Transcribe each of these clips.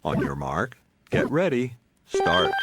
On your mark, get ready, start.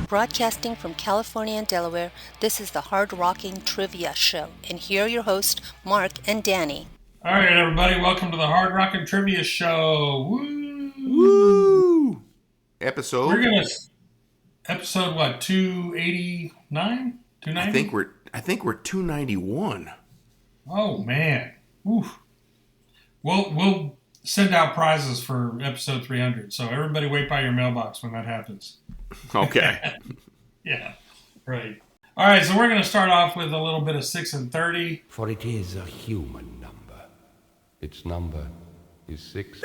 Broadcasting from California and Delaware, this is the Hard Rocking Trivia Show. And here are your hosts, Mark and Danny. All right, everybody, welcome to the Hard Rocking Trivia Show. Woo! Woo! Episode? We're gonna episode what? 289? 290? I think we're 291. Oh man. Oof. We'll send out prizes for episode 300. So everybody wait by your mailbox when that happens. Okay. Yeah. Right. All right, so we're going to start off with a little bit of 6 and 30. For it is a human number. Its number is 6.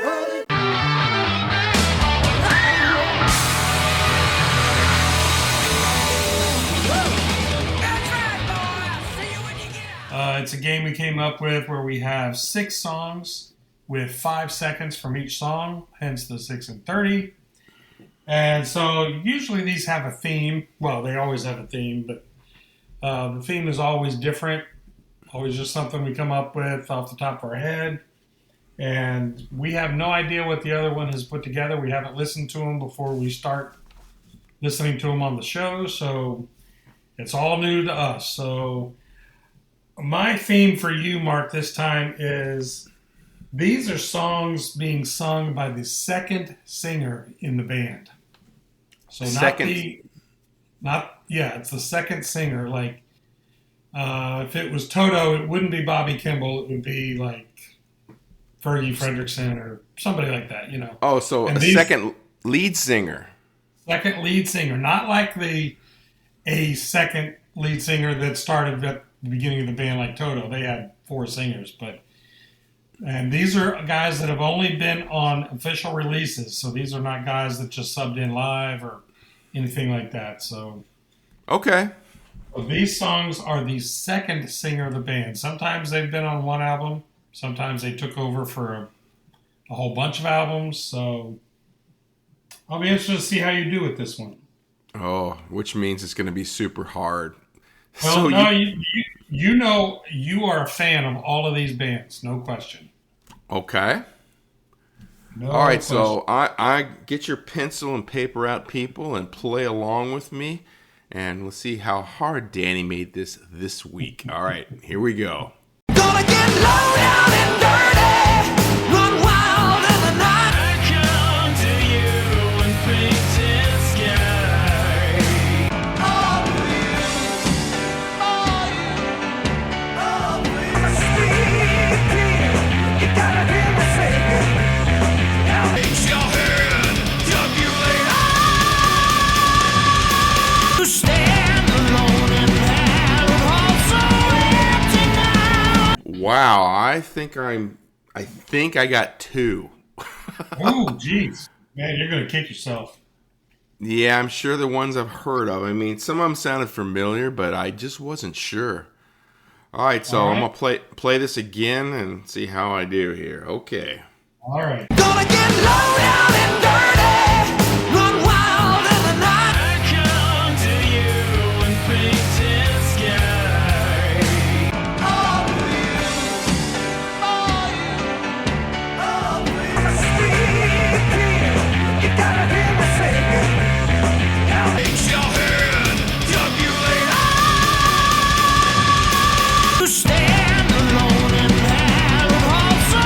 It's a game we came up with where we have 6 songs with 5 seconds from each song, hence the 6 and 30. And so usually these have a theme. Well, they always have a theme, but the theme is always different. Always just something we come up with off the top of our head. And we have no idea what the other one has put together. We haven't listened to them before we start listening to them on the show. So it's all new to us. So my theme for you, Mark, this time is these are songs being sung by the second singer in the band. So it's the second singer. Like if it was Toto, it wouldn't be Bobby Kimball. It would be like Fergie Fredrickson or somebody like that, you know. Oh, so second lead singer. Second lead singer, not like a second lead singer that started at the beginning of the band like Toto. They had 4 singers, and these are guys that have only been on official releases. So these are not guys that just subbed in live or anything like that. So okay. So these songs are the second singer of the band. Sometimes they've been on one album. Sometimes they took over for a whole bunch of albums. So I'll be interested to see how you do with this one. Oh, which means it's going to be super hard. Well, so no, you know you are a fan of all of these bands, no question. Okay. No all right, question. so I get your pencil and paper out, people, and play along with me. And let's see how hard Danny made this week. All right, here we go. Gonna get low down and dirty, run wild in the night. I come to you and painted sky. Oh, please, oh, please. I'm a sweet kid, you gotta hear me say. Raise your hand, calculate. You stand alone in hell, also empty now. Wow, I think I got 2. Oh, jeez. Man, you're going to kick yourself. Yeah, I'm sure the ones I've heard of. I mean, some of them sounded familiar, but I just wasn't sure. All right, so I'm going to play this again and see how I do here. Okay. All right. Gonna get low down and dirty, run wild in the night. I come to you and painted sky. Oh, please, oh, please. I'm a sweet kid, you gotta hear me say. Raise your hand, calculate. You stand alone in hell, also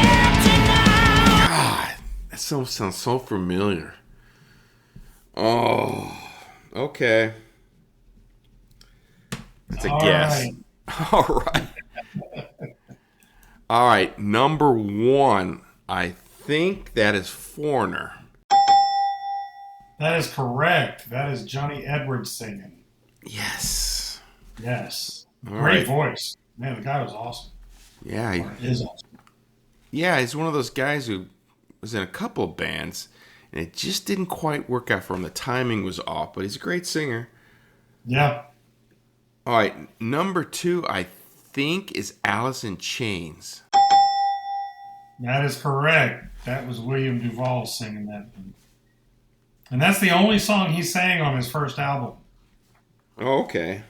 empty now. God, that song sounds so familiar. Oh, okay. That's a guess. Right. All right. All right, number 1. I think that is Foreigner. That is correct. That is Johnny Edwards singing. Yes. Yes. All Great right. voice. Man, the guy was awesome. Yeah, Or is awesome. yeah, he's one of those guys who was in a couple of bands, and it just didn't quite work out for him. The timing was off, but he's a great singer. Yeah, All right, number 2, I think, is Alice in Chains. that is correct. That was William Duvall singing that. And that's the only song he sang on his first album. Oh, okay.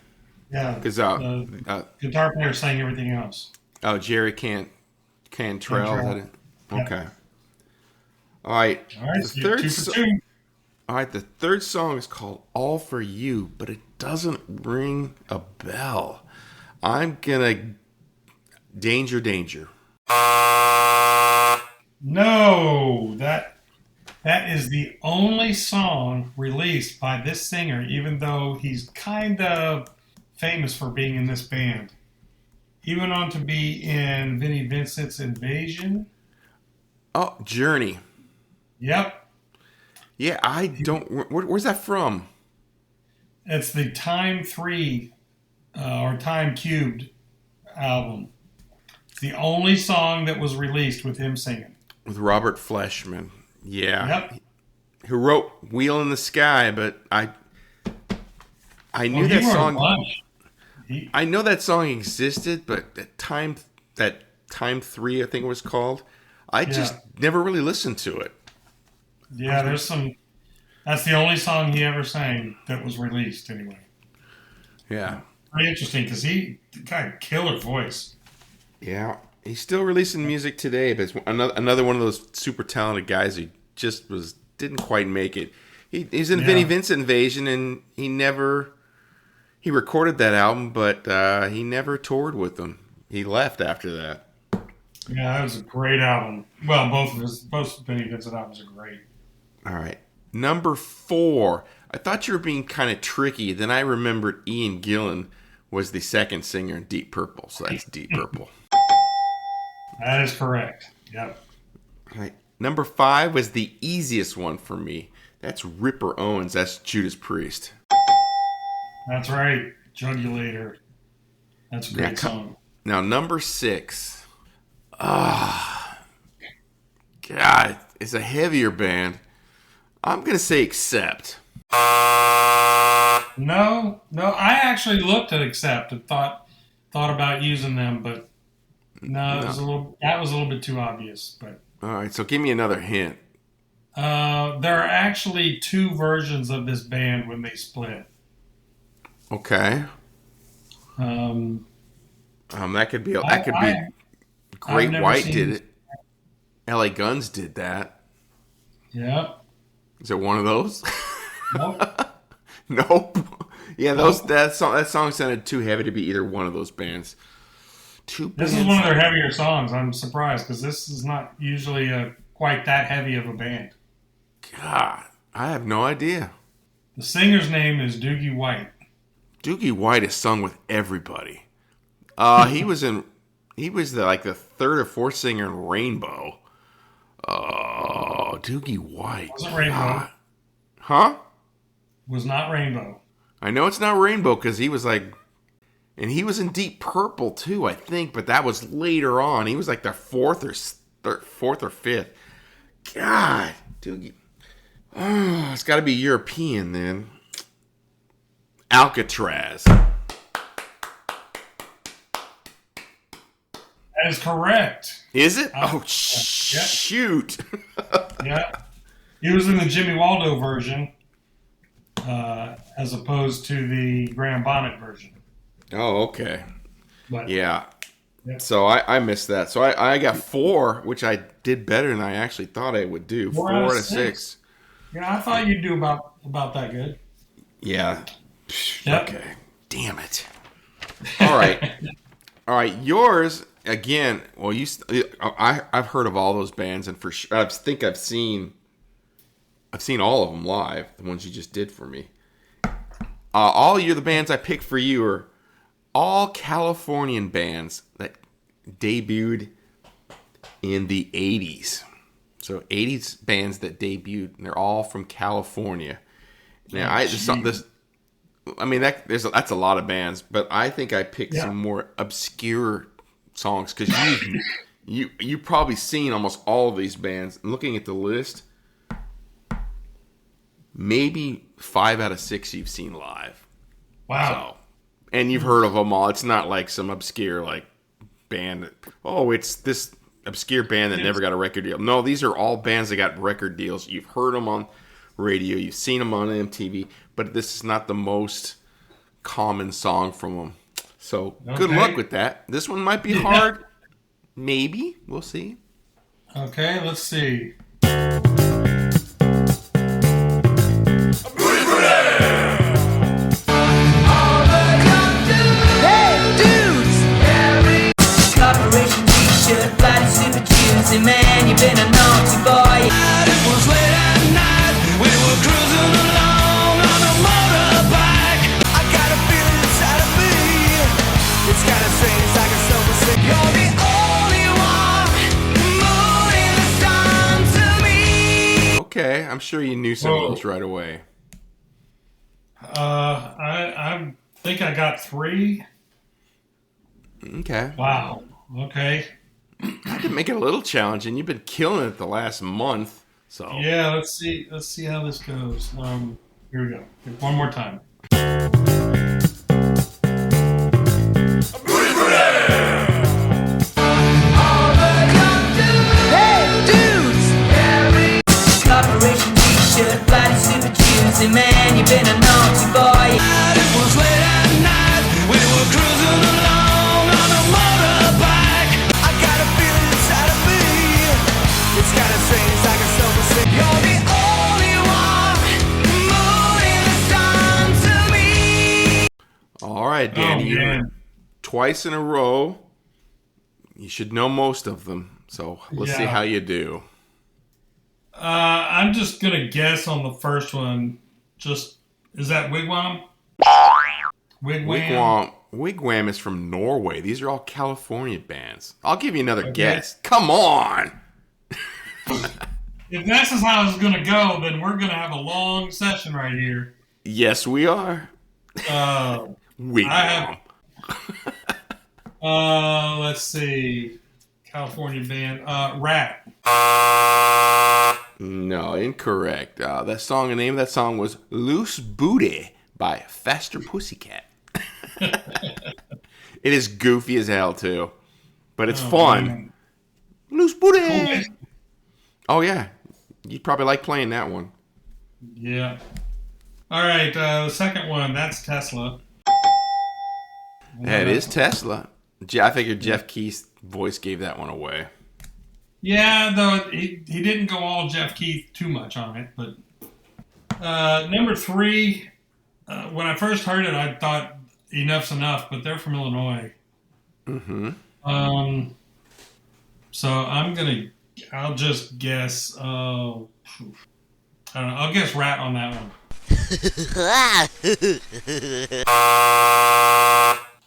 Yeah, Because the guitar player sang everything else. Jerry Cantrell. Is that it? Yep. Okay. All right. All right, The so you're third 2 so- for 2. All right, the third song is called All For You, but it doesn't ring a bell. I'm gonna Danger Danger. No, that is the only song released by this singer, even though he's kind of famous for being in this band. He went on to be in Vinnie Vincent's Invasion. Oh, Journey. Yep. Yeah, I don't. Where's that from? It's the Time 3 or Time Cubed album. It's the only song that was released with him singing. With Robert Fleshman. Yeah. Yep. Who wrote Wheel in the Sky, but I knew Well, that he wrote a song. bunch. I know that song existed, but that Time 3, I think it was called, I just never really listened to it. Yeah, there's some. That's the only song he ever sang that was released, anyway. Yeah. Pretty interesting because he got a killer voice. Yeah. He's still releasing music today, but it's another one of those super talented guys who just didn't quite make it. He's in Vinnie Vincent Invasion, and he recorded that album, but he never toured with them. He left after that. Yeah, that was a great album. Well, both Vinnie Vincent albums are great. All right. Number 4. I thought you were being kind of tricky. Then I remembered Ian Gillan was the second singer in Deep Purple. So that's Deep Purple. That is correct. Yep. All right. Number 5 was the easiest one for me. That's Ripper Owens. That's Judas Priest. That's right. Jugulator. That's a great song. Now, number 6. God, it's a heavier band. I'm going to say Accept. No. I actually looked at Accept and thought about using them, but no, that was a little bit too obvious. But All right, so give me another hint. there are actually 2 versions of this band when they split. Okay. That could be Great never White seen did this. it. LA Guns did that. Yep. Is it one of those? Nope. Nope. Yeah, that song sounded too heavy to be either one of those bands. This is one of their heavier songs. I'm surprised because this is not usually quite that heavy of a band. God, I have no idea. The singer's name is Doogie White. Doogie White has sung with everybody. He was the third or fourth singer in Rainbow. Oh, Doogie White. Wasn't Rainbow. Huh? Was not Rainbow. I know it's not Rainbow because he was and he was in Deep Purple too, I think, but that was later on. He was like the fourth or fifth. God, Doogie. Oh, it's got to be European then. Alcatraz. That is correct. Is it? Oh, Yeah. shoot. Yeah. He was in the Jimmy Waldo version as opposed to the Graham Bonnet version. Oh, okay. But Yeah. Yeah. So I missed that. So I got 4, which I did better than I actually thought I would do. 4 out of 6. Yeah, I thought you'd do about that good. Yeah. Yep. Okay. Damn it. All right. All right. Yours again. Well, I've heard of all those bands, and for sure, I think I've seen all of them live. The ones you just did for me. The bands I picked for you are all Californian bands that debuted in the 80s. So 80s bands that debuted, and they're all from California. Now, that's a lot of bands, but I think I picked some more obscure songs because you probably seen almost all of these bands. And looking at the list, maybe 5 out of 6 you've seen live, Wow. So, and you've heard of them all. It's not like some obscure like band. It's this obscure band that never got a record deal. No, these are all bands that got record deals. You've heard them on radio. You've seen them on MTV. But this is not the most common song from them. So good luck with that. This one might be hard. Maybe. We'll see. Okay, let's see. Corporation t-shirt, bloody super juicy man, you've been a naughty boy. It was late at night, we were cruising along on a motorbike. I got a feeling inside of me, it's kinda strange, it's like a silver sick. You're the only one moving the sun to me. Okay, I'm sure you knew some of those right away. I think I got 3. Okay. Wow. Okay. I can make it a little challenging. You've been killing it the last month. So Yeah, let's see how this goes. Here we go. One more time. Corporation t-shirt, bloody super juicy man, you've been a naughty boy. It was late at night, we were cruising along on a motorbike. I got a feeling inside of me, it's kinda strange, it's like a silver sick. You're the only one moving the sun to me. all right, Danny. Oh, man. Twice in a row. You should know most of them. So let's see Yeah. how you do. I'm just gonna guess on the first one. Is that Wigwam? Wigwam. Wigwam is from Norway. These are all California bands. I'll give you another guess. Come on. If this is how it's gonna go, then we're gonna have a long session right here. Yes, we are. Wigwam. Let's see. California band. Rat. No, incorrect. The name of that song was Loose Booty by Faster Pussycat. It is goofy as hell, too. But it's fun. Man. Loose Booty. Cool. Oh, yeah. You'd probably like playing that one. Yeah. All right. The second one. That's Tesla. That is Tesla. I figured Jeff Keith's voice gave that one away. Yeah, though he didn't go all Jeff Keith too much on it. But number 3, when I first heard it, I thought Enough's Enough, but they're from Illinois. Mm-hmm. So I'll just guess. I don't know. I'll guess Rat on that one.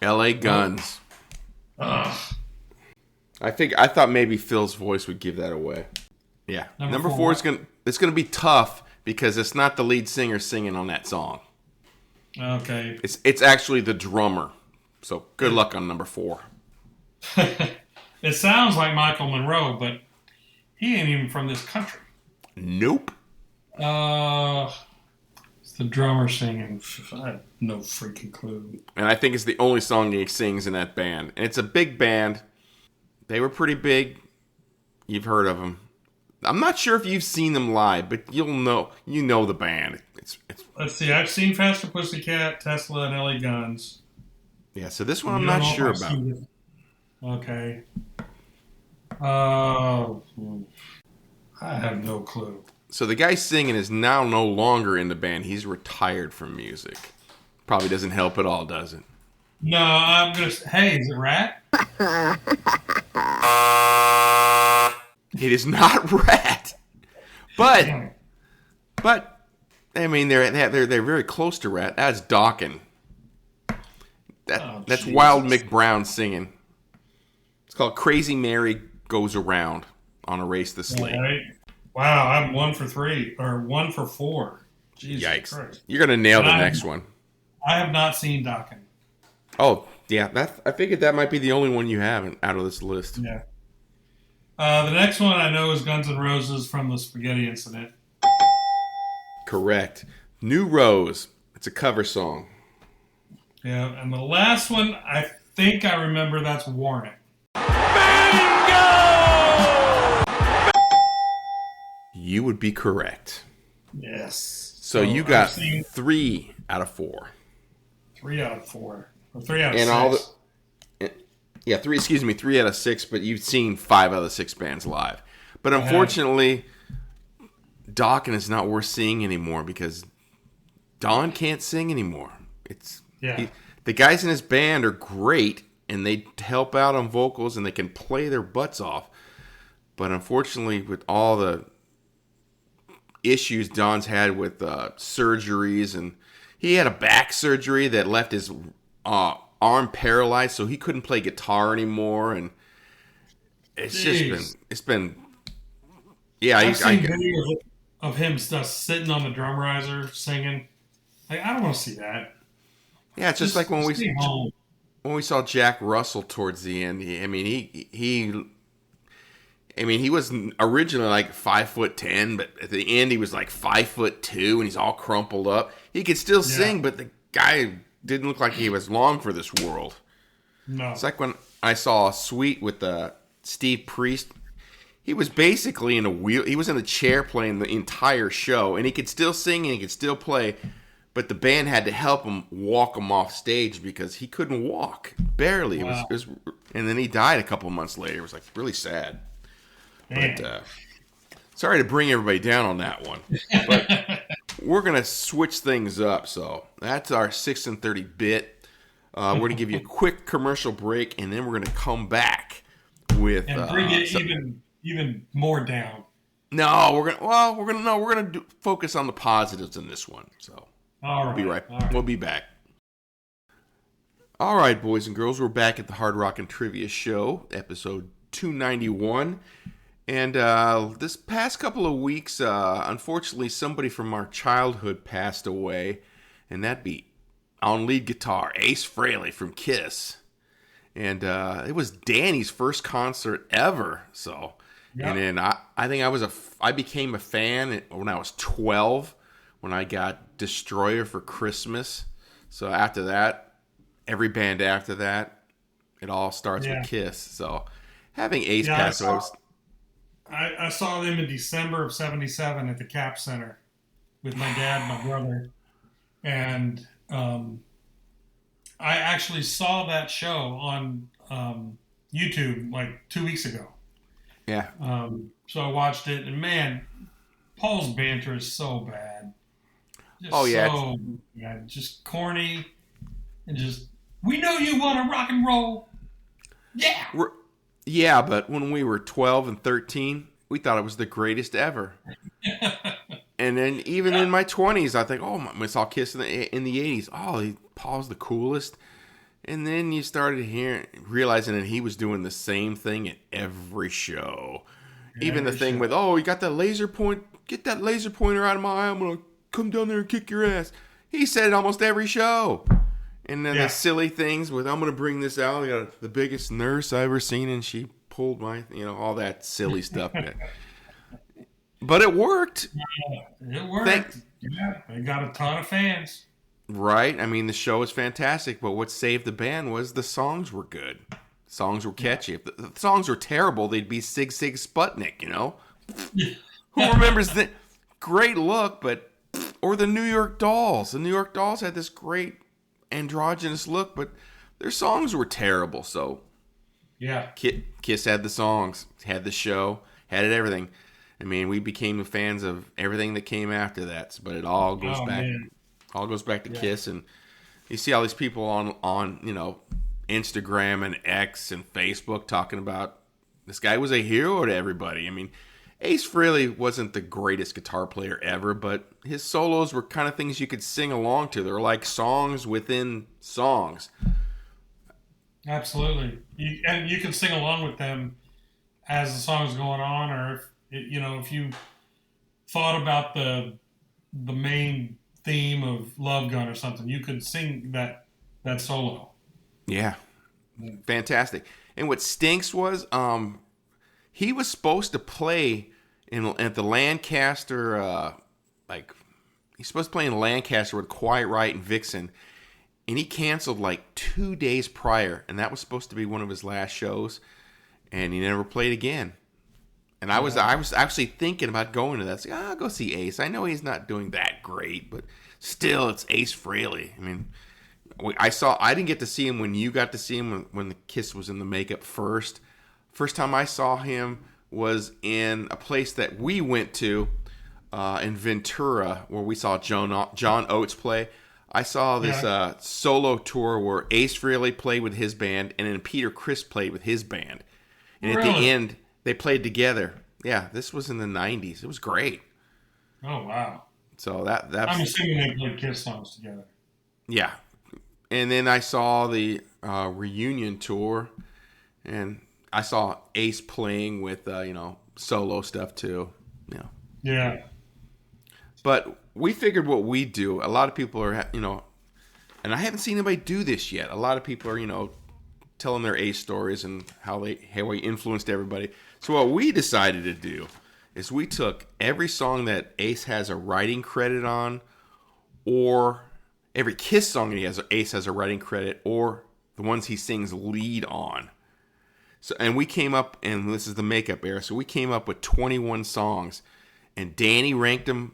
L.A. Guns. Ugh. I thought maybe Phil's voice would give that away. Yeah. Number 4 is gonna be tough because it's not the lead singer singing on that song. Okay. It's actually the drummer. So good luck on number 4. It sounds like Michael Monroe, but he ain't even from this country. Nope. It's the drummer singing. I have no freaking clue. And I think it's the only song he sings in that band. And it's a big band. They were pretty big. You've heard of them. I'm not sure if you've seen them live, but you know the band. It's Let's see. I've seen Faster Pussycat, Tesla, and LA Guns. yeah. So this one I'm You not don't know sure if I've about. seen it. Okay. I have no clue. So the guy singing is now no longer in the band. He's retired from music. Probably doesn't help at all, does it? No, I'm gonna. Hey, is it Rat? It is not Rat. But I mean they're very close to Rat. That's Dawkins. That's Jesus. Wild Mick Brown singing. It's called Crazy Mary Goes Around on Erase the Slate. Right. Wow, I'm 1 for 3 or 1 for 4. Jesus Yikes. Christ. You're going to nail the And next one. I have not seen Dawkins. Oh, yeah. I figured that might be the only one you haven't out of this list. Yeah. The next one I know is Guns N' Roses from the Spaghetti Incident. Correct. New Rose. It's a cover song. Yeah, and the last one, I think I remember that's Warning. You would be correct. Yes. So you got 3 out of 4. 3 out of 4. Or 3 out of And 6. all the, yeah, 3 out of 6, but you've seen 5 out of the 6 bands live. But unfortunately, Dokken is not worth seeing anymore because Don can't sing anymore. The guys in his band are great, and they help out on vocals, and they can play their butts off. But unfortunately, with all the issues Don's had with surgeries, and he had a back surgery that left his arm paralyzed, so he couldn't play guitar anymore, and it's been I've seen videos of him just sitting on the drum riser singing. Like, I don't want to see that. Yeah, it's just like when we saw Jack Russell towards the end. He was originally like 5'10", but at the end he was like 5'2", and he's all crumpled up. He could still sing, but the guy didn't look like he was long for this world. No, it's like when I saw a suite with Steve Priest. He was basically in a wheel. He was in a chair playing the entire show, and he could still sing and he could still play. But the band had to help him walk him off stage because he couldn't walk, barely. Wow. It was, and then he died a couple months later. It was like really sad. Damn. But sorry to bring everybody down on that one, but we're gonna switch things up. So that's our 6 and 30 bit. We're gonna give you a quick commercial break, and then we're gonna come back with and bring it even more down. No, we're gonna focus on the positives in this one. So. All right. We'll be back. All right, boys and girls, we're back at the Hard Rock and Trivia Show, episode 291. And this past couple of weeks, unfortunately, somebody from our childhood passed away, and that'd be on lead guitar, Ace Frehley from KISS. And it was Danny's first concert ever. So, yep. And then I think I became a fan when I was 12. When I got Destroyer for Christmas. So after that, every band after that, it all starts with KISS. So having Ace pass away. I saw them in December of 77 at the Cap Center with my dad and my brother. And I actually saw that show on YouTube like 2 weeks ago. Yeah. So I watched it, and man, Paul's banter is so bad. Just corny, and just, we know you want to rock and roll. Yeah. Yeah, but when we were 12 and 13, we thought it was the greatest ever. And then even in my 20s, I think, I saw KISS in the 80s. Oh, Paul's the coolest. And then you started realizing that he was doing the same thing at every show. Even the thing with, you got that laser point, get that laser pointer out of my eye, I'm going to come down there and kick your ass. He said it almost every show. And then the silly things with, I'm going to bring this out. I got the biggest nurse I ever seen, and she pulled my, all that silly stuff. But it worked. It worked. They got a ton of fans. Right. I mean, the show was fantastic, but what saved the band was the songs were good. Songs were catchy. If the songs were terrible, they'd be Sig Sig Sputnik, Who remembers that? Great look, but... Or the New York Dolls. The New York Dolls had this great androgynous look, but their songs were terrible. So, yeah, KISS had the songs, had the show, had it everything. I mean, we became fans of everything that came after that. But it all goes back, all goes back to KISS. And you see all these people on Instagram and X and Facebook talking about this guy was a hero to everybody. I mean, Ace Frehley wasn't the greatest guitar player ever, but his solos were kind of things you could sing along to. They're like songs within songs. Absolutely. And you can sing along with them as the song's going on, or if you thought about the main theme of Love Gun or something, you could sing that solo. Yeah. Fantastic. And what stinks was he was supposed to play at the Lancaster, he's supposed to play in Lancaster with Quiet Riot and Vixen, and he canceled like 2 days prior, and that was supposed to be one of his last shows, and he never played again. And I was actually thinking about going to that. It's like, I'll go see Ace. I know he's not doing that great, but still, it's Ace Frehley. I mean, I didn't get to see him when you got to see him when the Kiss was in the makeup first. First time I saw him was in a place that we went to in Ventura, where we saw John Oates play. I saw this solo tour where Ace Frehley played with his band, and then Peter Criss played with his band. And at the end, they played together. Yeah, this was in the 90s. It was great. Oh, wow. So that's... I'm assuming they played Kiss songs together. Yeah. And then I saw the reunion tour, and I saw Ace playing with, solo stuff too. Yeah. But we figured what we do. A lot of people are, and I haven't seen anybody do this yet. A lot of people are, telling their Ace stories and how he influenced everybody. So what we decided to do is we took every song that Ace has a writing credit on, or every Kiss song Ace has a writing credit, or the ones he sings lead on. So, and we came up, and this is the makeup era, so we came up with 21 songs, and Danny ranked them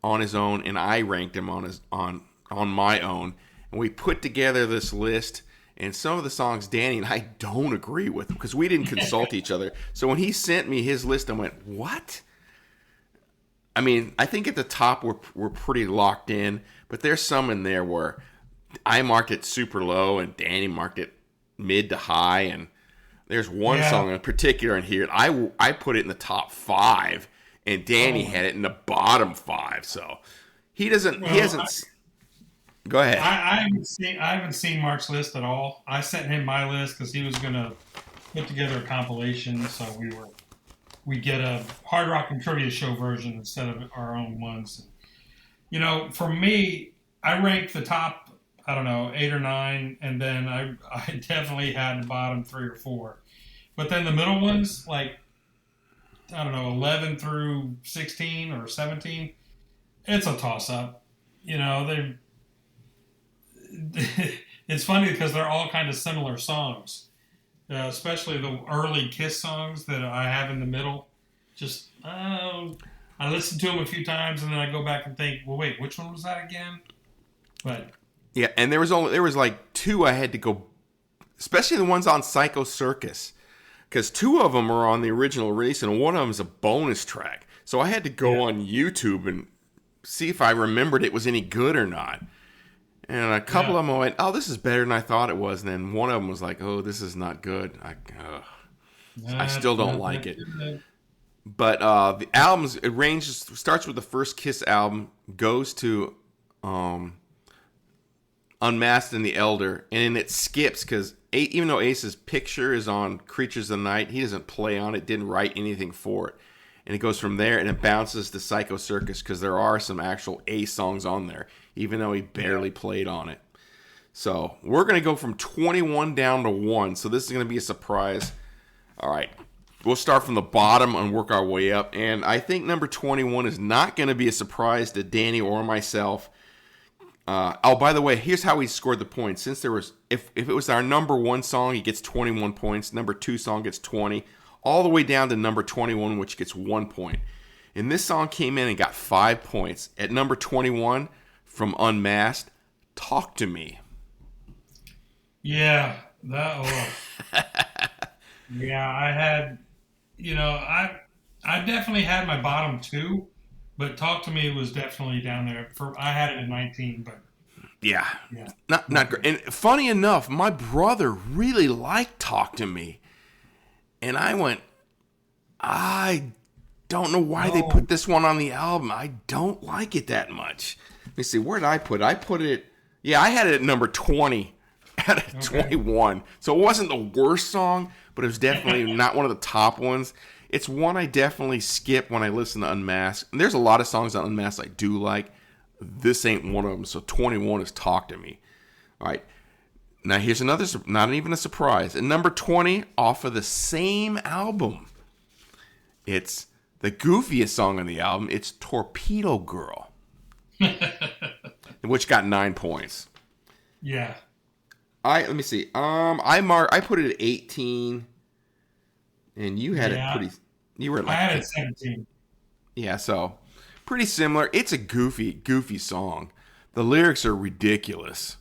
on his own, and I ranked them on my own, and we put together this list. And some of the songs Danny and I don't agree with because we didn't consult each other. So when he sent me his list, I went, "What?" I mean, I think at the top we're pretty locked in, but there's some in there where I marked it super low and Danny marked it mid to high, and there's one song in particular in here. I put it in the top 5, and Danny had it in the bottom 5. So he doesn't. He hasn't. Go ahead. I haven't seen Mark's list at all. I sent him my list because he was going to put together a compilation, so we get a Hard Rock and Trivia Show version instead of our own ones. For me, I ranked the top, 8 or 9, and then I definitely had the bottom 3 or 4. But then the middle ones, 11 through 16 or 17, it's a toss-up. It's funny because they're all kind of similar songs, especially the early Kiss songs that I have in the middle. Just I listen to them a few times and then I go back and think, well, wait, which one was that again? But yeah, and there was like 2 I had to go, especially the ones on Psycho Circus, because 2 of them are on the original release and one of them is a bonus track. So I had to go on YouTube and see if I remembered it was any good or not. And a couple of them went, "Oh, this is better than I thought it was." And then one of them was like, "Oh, this is not good. I still don't like it." But the albums, starts with the first Kiss album, goes to Unmasked and the Elder, and then it skips because even though Ace's picture is on Creatures of the Night, he doesn't play on it, didn't write anything for it. And it goes from there and it bounces to Psycho Circus because there are some actual Ace songs on there, even though he barely played on it. So we're going to go from 21 down to 1. So this is going to be a surprise. All right. We'll start from the bottom and work our way up. And I think number 21 is not going to be a surprise to Danny or myself. By the way, here's how he scored the points. Since there was, if it was our number 1 song, he gets 21 points. Number 2 song gets 20. All the way down to number 21, which gets 1 point. And this song came in and got 5 points. At number 21, from Unmasked, Talk to Me. Yeah, yeah, I had, I definitely had my bottom 2, but Talk to Me was definitely down there. I had it at 19, but yeah. Not great. And funny enough, my brother really liked Talk to Me. And I went, I don't know why they put this one on the album. I don't like it that much. Let me see, where did I put it? I put it, I had it at number 20 out of 21. So it wasn't the worst song, but it was definitely not one of the top ones. It's one I definitely skip when I listen to Unmasked. And there's a lot of songs on Unmasked I do like. This ain't one of them. So 21 is Talk to Me. All right. Now, here's another, not even a surprise. At number 20, off of the same album, it's the goofiest song on the album. It's Torpedo Girl, which got 9 points. Yeah. Let me see. I put it at 18, and you had it pretty. You were at I had it like at 17. yeah, so pretty similar. It's a goofy song. The lyrics are ridiculous.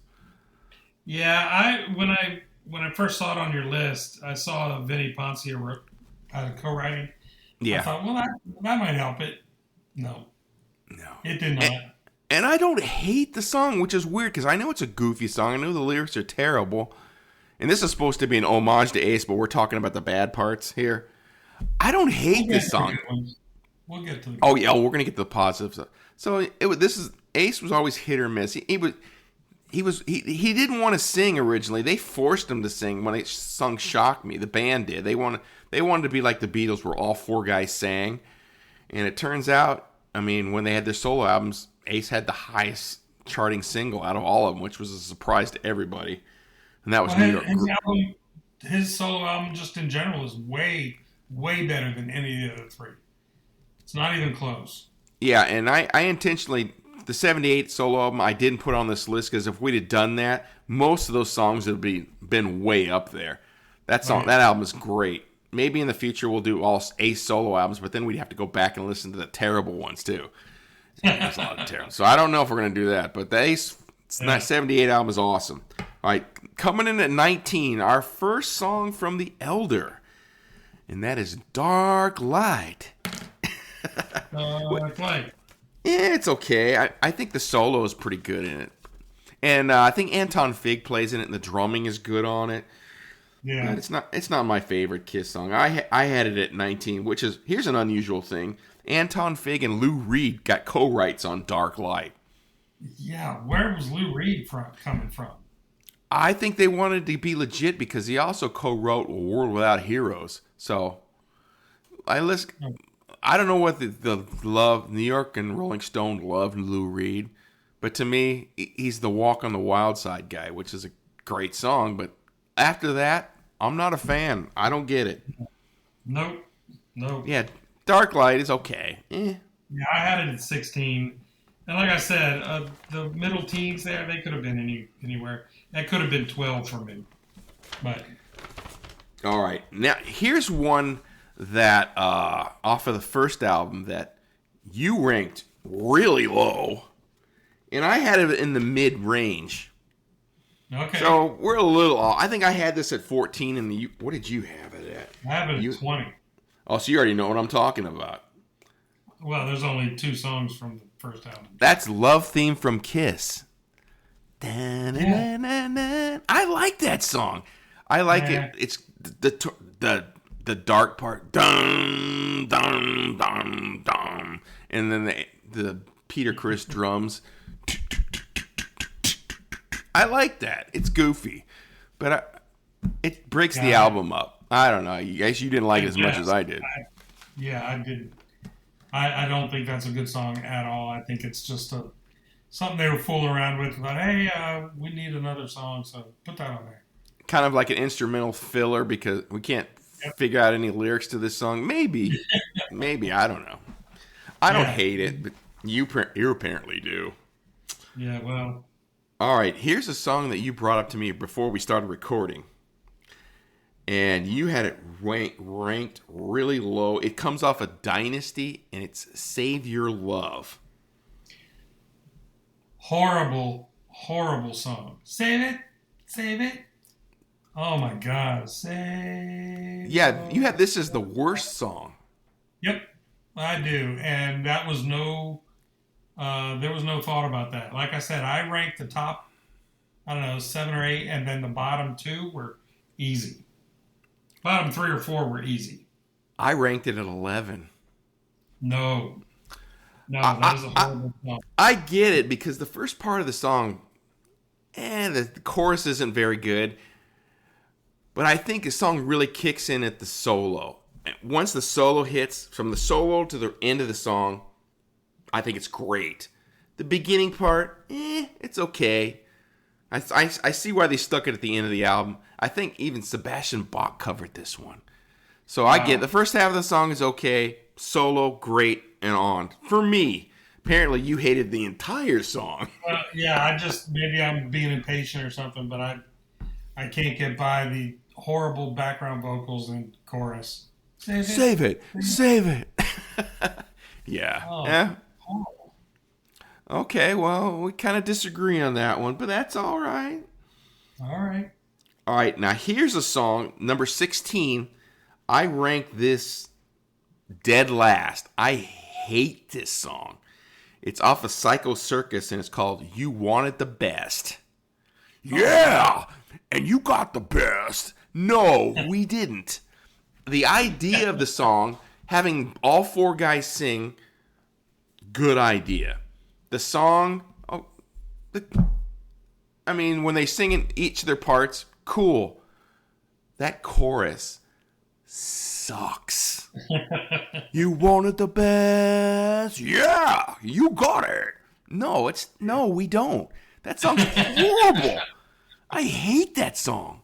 Yeah, when I first saw it on your list, I saw Vinnie Poncia co-writing. Yeah, I thought, well, that might help it. No, it did not. And I don't hate the song, which is weird because I know it's a goofy song. I know the lyrics are terrible. And this is supposed to be an homage to Ace, but we're talking about the bad parts here. I don't hate this song. We'll get to the Oh, yeah, we're going to get to the positives. So Ace was always hit or miss. He didn't want to sing originally. They forced him to sing when they sung Shock Me. The band did. They wanted to be like the Beatles where all four guys sang. And it turns out, I mean, when they had their solo albums, Ace had the highest charting single out of all of them, which was a surprise to everybody. And that was New York. His solo album, just in general, is way, way better than any of the other three. It's not even close. Yeah, and I intentionally, the 78 solo album, I didn't put on this list because if we'd have done that, most of those songs would have been way up there. That album is great. Maybe in the future we'll do all Ace solo albums, but then we'd have to go back and listen to the terrible ones too. There's a lot of terrible. So I don't know if we're going to do that, but the Ace 78 album is awesome. All right, coming in at 19, our first song from The Elder, and that is Dark Light. Dark Light. Yeah, it's okay. I think the solo is pretty good in it. And I think Anton Fig plays in it, and the drumming is good on it. Yeah. But it's not my favorite Kiss song. I had it at 19, which is, here's an unusual thing. Anton Fig and Lou Reed got co-writes on Dark Light. Yeah, where was Lou Reed coming from? I think they wanted to be legit because he also co-wrote World Without Heroes. So I don't know what the love, New York and Rolling Stone loved Lou Reed, but to me, he's the Walk on the Wild Side guy, which is a great song. But after that, I'm not a fan. I don't get it. Nope. Yeah, Dark Light is okay. Yeah, I had it at 16. And like I said, the middle teens there, they could have been anywhere. That could have been 12 for me. But all right. Now, here's one that off of the first album that you ranked really low, and I had it in the mid-range. okay. So we're a little off. I think I had this at 14, and what did you have it at? I have it at 20. Oh, so you already know what I'm talking about. Well, there's only 2 songs from the first album. That's Love Theme from Kiss. Da-na-na-na-na. I like that song. I like it. It's the dark part. Dum, dum, dum, dum. And then the Peter Criss drums. I like that. It's goofy. But it breaks the album up. I don't know. I guess you didn't like it as much as I did. I didn't. I don't think that's a good song at all. I think it's just something they were fooling around with. But hey, we need another song, so put that on there. Kind of like an instrumental filler because we can't figure out any lyrics to this song. Maybe, I don't know. I don't hate it, but you apparently do. Yeah, well. All right, here's a song that you brought up to me before we started recording. And you had it ranked really low. It comes off of Dynasty, and it's Save Your Love. Horrible song. Save it. Oh my God, save. Yeah, you had this as the worst song. Yep, I do, and that was there was no thought about that. Like I said, I ranked the top, 7 or 8, and then the bottom 2 were easy. Bottom 3 or 4 were easy. I ranked it at 11. No, that was a horrible song. I get it because the first part of the song, the chorus isn't very good. But I think the song really kicks in at the solo. Once the solo hits, from the solo to the end of the song, I think it's great. The beginning part, it's okay. I see why they stuck it at the end of the album. I think even Sebastian Bach covered this one. So I get the first half of the song is okay, solo, great, and on. For me. apparently you hated the entire song. Yeah, maybe I'm being impatient or something, but I can't get by the horrible background vocals and chorus. Save it. Yeah. Oh. Yeah. Oh. Okay, well, we kind of disagree on that one, but that's all right. All right. All right, now here's a song, number 16. I rank this dead last. I hate this song. It's off of Psycho Circus, and it's called You Wanted the Best. Yeah, and you got the best. No, we didn't. The idea of the song, having all four guys sing, good idea. The song, when they sing in each of their parts, cool. That chorus sucks. You wanted the best. Yeah, you got it. No, we don't. That song's horrible. I hate that song.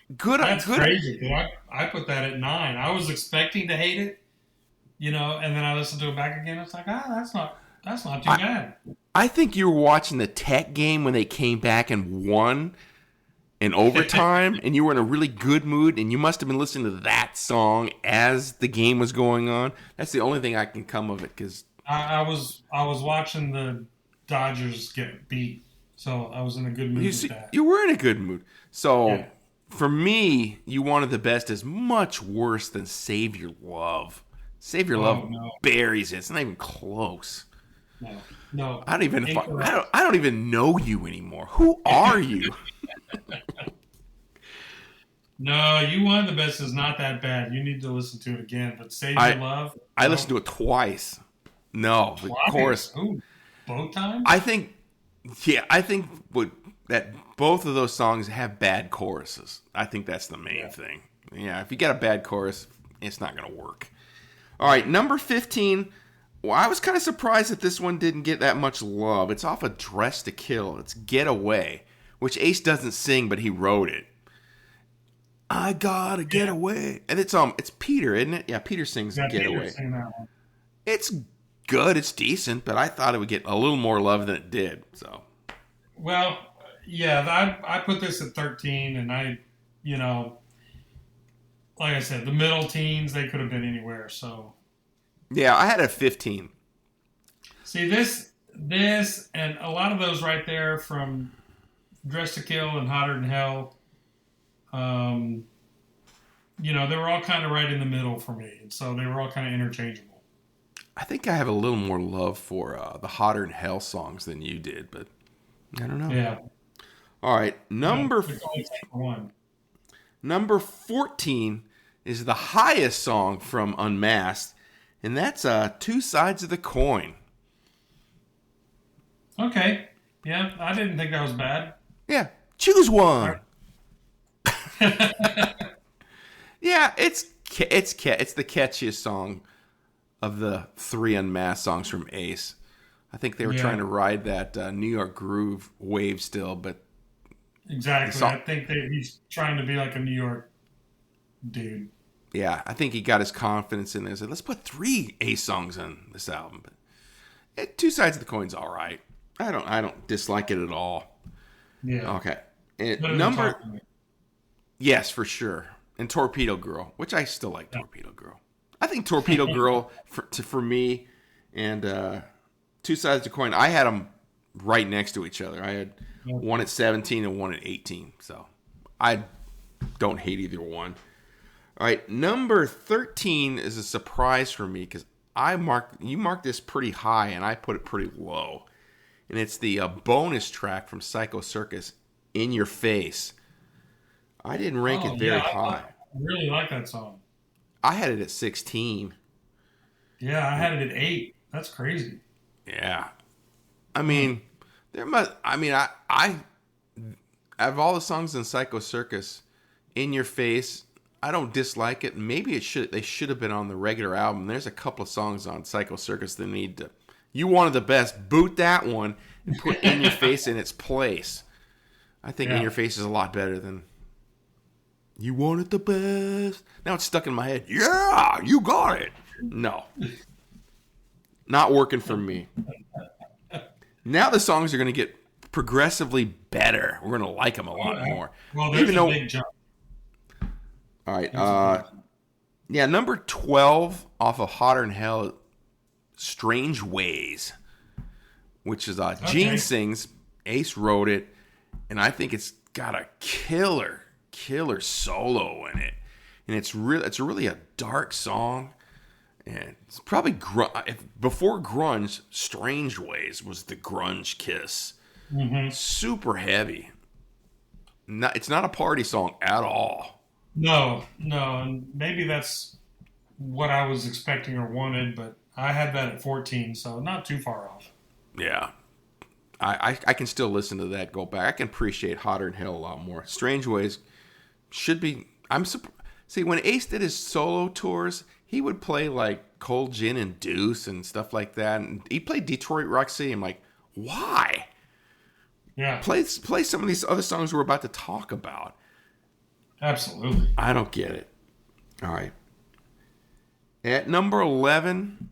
That's crazy. I put that at 9. I was expecting to hate it, and then I listened to it back again. It's like, that's not too bad. I think you were watching the Tech game when they came back and won in overtime, and you were in a really good mood, and you must have been listening to that song as the game was going on. That's the only thing I can come of it, because I was watching the Dodgers get beat, so I was in a good mood with that. You were in a good mood. So for me, You Wanted the Best is much worse than Save Your Love. Save Your Love buries it. It's not even close. No. I don't even know you anymore. Who are you? No, You Wanted the Best is not that bad. You need to listen to it again. But Save Your Love, I listened to it twice. No, the chorus. Ooh, both times. I think that both of those songs have bad choruses. I think that's the main thing. Yeah, if you got a bad chorus, it's not going to work. All right, number 15. Well, I was kind of surprised that this one didn't get that much love. It's off of Dress to Kill. It's Get Away, which Ace doesn't sing, but he wrote it. I gotta get away. And it's Peter, isn't it? Yeah, Peter sings Get Away. It's good, it's decent, but I thought it would get a little more love than it did. So, well, yeah, I put this at 13, and like I said, the middle teens, they could have been anywhere. So, yeah, I had it at 15. See, this, and a lot of those right there from Dress to Kill and Hotter Than Hell, they were all kind of right in the middle for me, and so they were all kind of interchangeable. I think I have a little more love for the Hotter Than Hell songs than you did, but I don't know. Yeah. All right, number 14 is the highest song from Unmasked, and that's Two Sides of the Coin. Okay. Yeah, I didn't think that was bad. Yeah, choose one. Yeah, it's the catchiest song of the 3 Unmasked songs from Ace. I think they were trying to ride that New York groove wave still, but exactly. I think that he's trying to be like a New York dude. Yeah, I think he got his confidence in there. Said, let's put 3 Ace songs on this album. But Two Sides of the Coin's all right. I don't dislike it at all. Yeah. Okay. Yes, for sure. And Torpedo Girl, which I still like. Torpedo Girl. I think Torpedo Girl for me and Two Sides of the Coin. I had them right next to each other. I had one at 17 and one at 18. So I don't hate either one. All right, number 13 is a surprise for me because you marked this pretty high and I put it pretty low, and it's the bonus track from Psycho Circus, In Your Face. I didn't rank it very high. I really like that song. I had it at 16. Yeah, I had it at 8. That's crazy. Yeah, I mean, I of all the songs in Psycho Circus, In Your Face, I don't dislike it. Maybe they should have been on the regular album. There's a couple of songs on Psycho Circus that need to. You Wanted the Best. Boot that one and put In Your Face in its place. I think In Your Face is a lot better than You Wanted the Best. Now it's stuck in my head. Yeah, you got it. No. Not working for me. Now the songs are going to get progressively better. We're going to like them a lot more. Well, there's a big jump. All right. Yeah, number 12 off of Hotter Than Hell, Strange Ways, which is Gene sings, Ace wrote it, and I think it's got a killer solo in it. And it's really a dark song. And it's probably before grunge, Strange Ways was the grunge Kiss. Mm-hmm. Super heavy. It's not a party song at all. No, and maybe that's what I was expecting or wanted, but I had that at 14, so not too far off. Yeah. I can still listen to that, go back. I can appreciate Hotter Than Hell a lot more. Strange Ways should be... See, when Ace did his solo tours, he would play like Cold Gin and Deuce and stuff like that. And he played Detroit Rock City. I'm like, why? Yeah. Play some of these other songs we're about to talk about. Absolutely. I don't get it. All right. At number 11,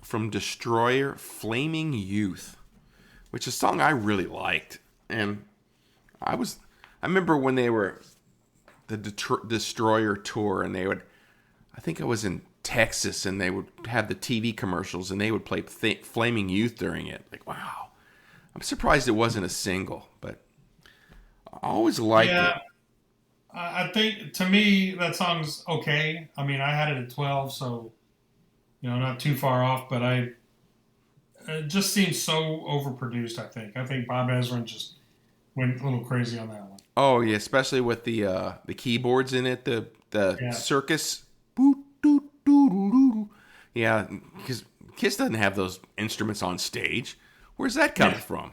from Destroyer, Flaming Youth, which is a song I really liked. And I remember when they were the Destroyer tour, and I think I was in Texas, and they would have the TV commercials, and they would play Flaming Youth during it. Like, wow. I'm surprised it wasn't a single, but I always liked it. I think, to me, that song's okay. I mean, I had it at 12, so, not too far off, but it just seems so overproduced, I think. I think Bob Ezrin just went a little crazy on that one. Oh, yeah, especially with the keyboards in it, the circus. Yeah, because Kiss doesn't have those instruments on stage. Where's that coming from?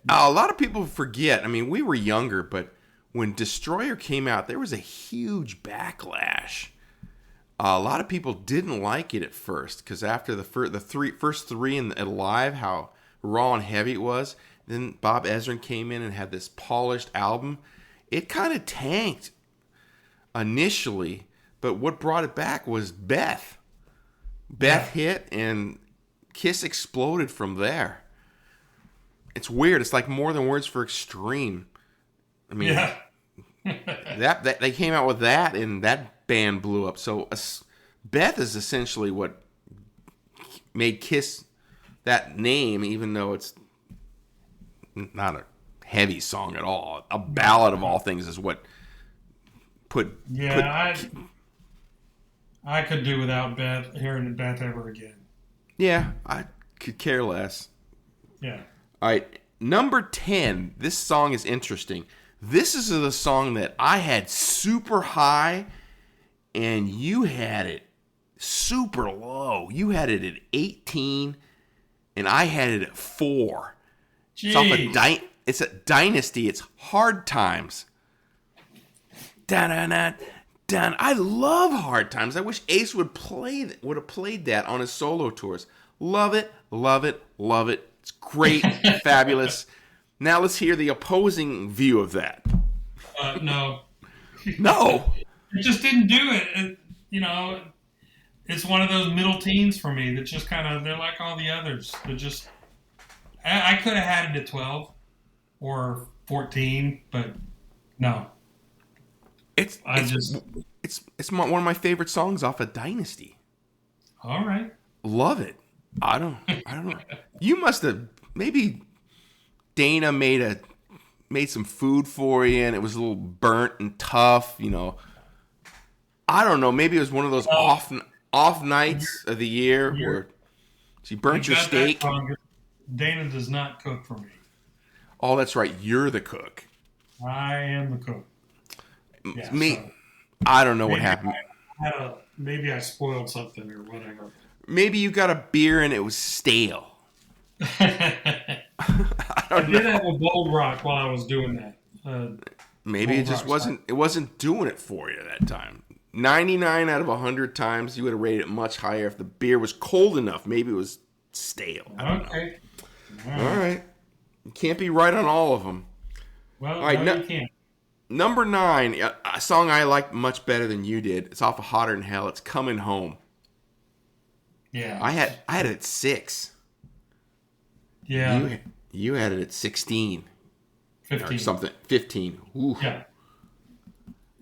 A lot of people forget. I mean, we were younger, but when Destroyer came out, there was a huge backlash. A lot of people didn't like it at first because after the first three in Live, how raw and heavy it was. Then Bob Ezrin came in and had this polished album. It kind of tanked initially, but what brought it back was Beth. Beth hit, and Kiss exploded from there. It's weird. It's like More Than Words for Extreme. I mean, that they came out with that, and that band blew up. So Beth is essentially what made Kiss that name, even though it's not a heavy song at all. A ballad of all things is what put... I could do without hearing Beth ever again. Yeah, I could care less. Yeah. All right, number 10. This song is interesting. This is the song that I had super high, and you had it super low. You had it at 18, and I had it at 4. Jeez. It's a Dynasty. It's Hard Times. I love Hard Times. I wish Ace would have played that on his solo tours. Love it, love it, love it. It's great, fabulous. Now let's hear the opposing view of that. No. No. It just didn't do it. It's one of those middle teens for me that just kind of, they're like all the others. They're just, I could have had it at 12 or 14, but no. It's one of my favorite songs off of Dynasty. All right. Love it. I don't know. You must have, maybe Dana made some food for you and it was a little burnt and tough, I don't know. Maybe it was one of those off nights of the year where she burnt your steak. Dana does not cook for me. Oh, that's right. You're the cook. I am the cook. Yeah, I don't know what happened. Maybe I spoiled something or whatever. Maybe you got a beer and it was stale. I did have a Bold Rock while I was doing that. Maybe it just wasn't. It wasn't doing it for you that time. 99 out of 100 times, you would have rated it much higher if the beer was cold enough. Maybe it was stale. I don't know. All right. You can't be right on all of them. Well, all right, you can't. Number 9, a song I like much better than you did. It's off of Hotter Than Hell. It's Coming Home. Yeah. I had it at 6. Yeah. You had it at 16 or 15. something. 15. Ooh. Yeah.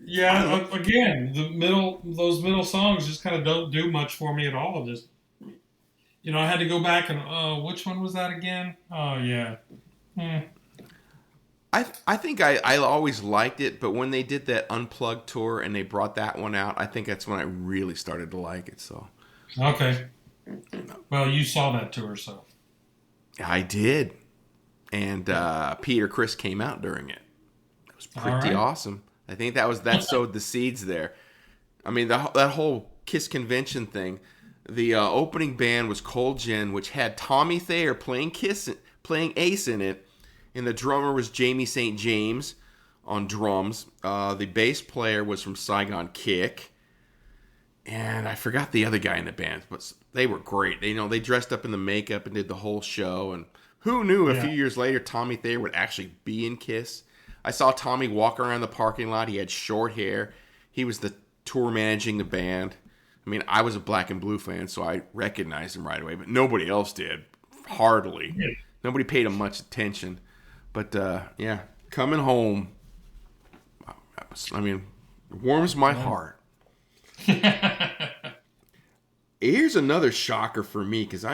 Yeah. Again, those middle songs just kind of don't do much for me at all. Just, I had to go back and, which one was that again? Oh, yeah. I think I always liked it, but when they did that Unplugged tour and they brought that one out, I think that's when I really started to like it. So Okay. Well, you saw that tour, so. I did, and Peter Criss came out during it. It was pretty awesome. I think that sowed the seeds there. I mean, that whole Kiss convention thing. The opening band was Cold Gin, which had Tommy Thayer playing Ace in it. And the drummer was Jamie St. James on drums. The bass player was from Saigon Kick. And I forgot the other guy in the band, but they were great. They dressed up in the makeup and did the whole show. And who knew a few years later Tommy Thayer would actually be in Kiss? I saw Tommy walk around the parking lot. He had short hair. He was the tour managing the band. I mean, I was a Black and Blue fan, so I recognized him right away, but nobody else did. Hardly. Yeah. Nobody paid him much attention. But, Coming Home, I mean, warms my heart. Here's another shocker for me, because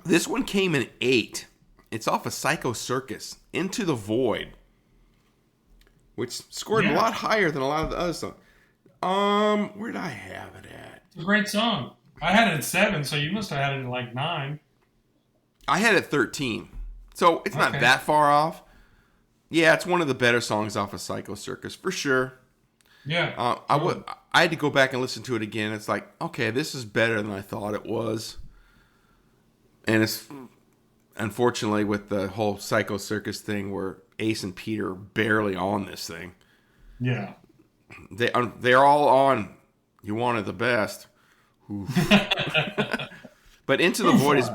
this one came in 8. It's off of Psycho Circus, Into the Void, which scored a lot higher than a lot of the other songs. Where did I have it at? It's a great song. I had it at 7, so you must have had it at like 9. I had it at 13. So it's not that far off. Yeah, it's one of the better songs off of Psycho Circus for sure. Yeah. I had to go back and listen to it again. It's like, okay, this is better than I thought it was. And it's unfortunately with the whole Psycho Circus thing where Ace and Peter are barely on this thing. Yeah. They're all on You Wanted the Best. But Into the Void is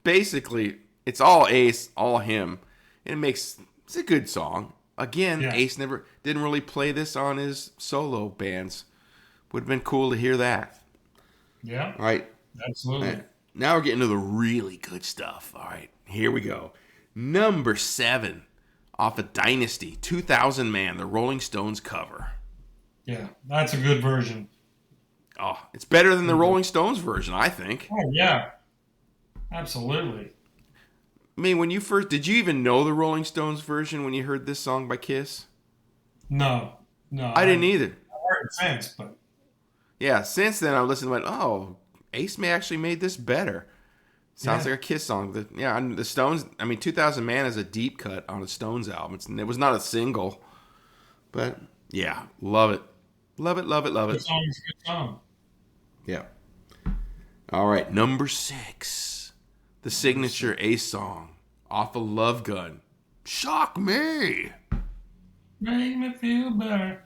basically, it's all Ace, all him. And it's a good song. Again, Ace didn't really play this on his solo bands. Would have been cool to hear that. Yeah. All right. Absolutely. Right. Now we're getting to the really good stuff. All right. Here we go. Number 7 off of Dynasty, 2000 Man, the Rolling Stones cover. Yeah, that's a good version. Oh, it's better than the Rolling Stones version, I think. Oh, yeah. Absolutely. I mean, did you even know the Rolling Stones version when you heard this song by Kiss? No. I didn't either. I've heard it since, but. Yeah, since then I listened and went, Ace may actually made this better. Sounds like a Kiss song. The Stones, 2000 Man is a deep cut on a Stones album. It was not a single. But, yeah, love it. Love it, love it, love it. Good song is a good song. Yeah. All right, number 6. The signature Ace song off of Love Gun. Shock Me. Make me feel better.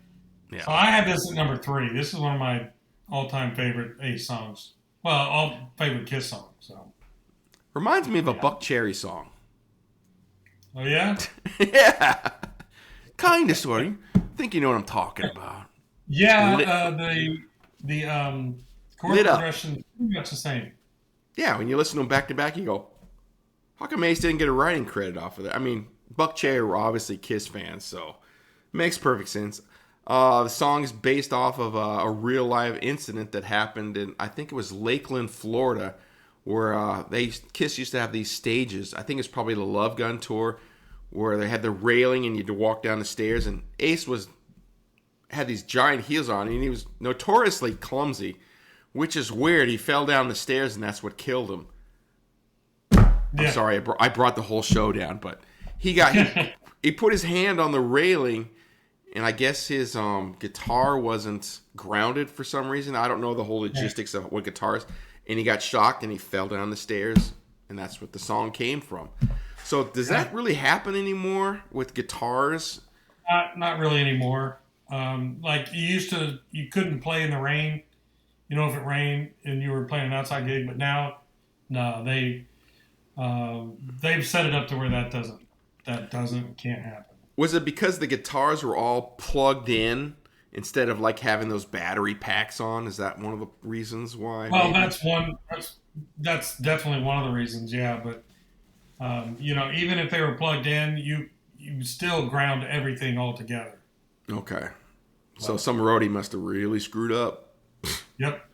Yeah. So I had this at number 3. This is one of my all-time favorite Ace songs. Well, all favorite Kiss songs. So. Reminds me of a Buck Cherry song. Oh, yeah? Yeah. Kind of, sort of. I think you know what I'm talking about. Yeah, the chord Lit Up. progression, that's the same. Yeah, when you listen to them back to back, you go, how come Ace didn't get a writing credit off of that? I mean, Buck Cherry were obviously Kiss fans, so it makes perfect sense. The song is based off of a real live incident that happened in, I think it was Lakeland, Florida, where Kiss used to have these stages. I think it's probably the Love Gun tour, where they had the railing and you had to walk down the stairs, and Ace had these giant heels on, and he was notoriously clumsy, which is weird. He fell down the stairs, and that's what killed him. Yeah. I'm sorry, I brought the whole show down, but he put his hand on the railing, and I guess his guitar wasn't grounded for some reason. I don't know the whole logistics of what guitar is, and he got shocked, and he fell down the stairs, and that's what the song came from. So does that really happen anymore with guitars? Not really anymore. Like you couldn't play in the rain. If it rained and you were playing an outside gig, but now, no, they've set it up to where that can't happen. Was it because the guitars were all plugged in instead of like having those battery packs on? Is that one of the reasons why? Well, maybe? that's one. That's definitely one of the reasons. Yeah, but even if they were plugged in, you still ground everything all together. Okay. So some roadie must have really screwed up. Yep.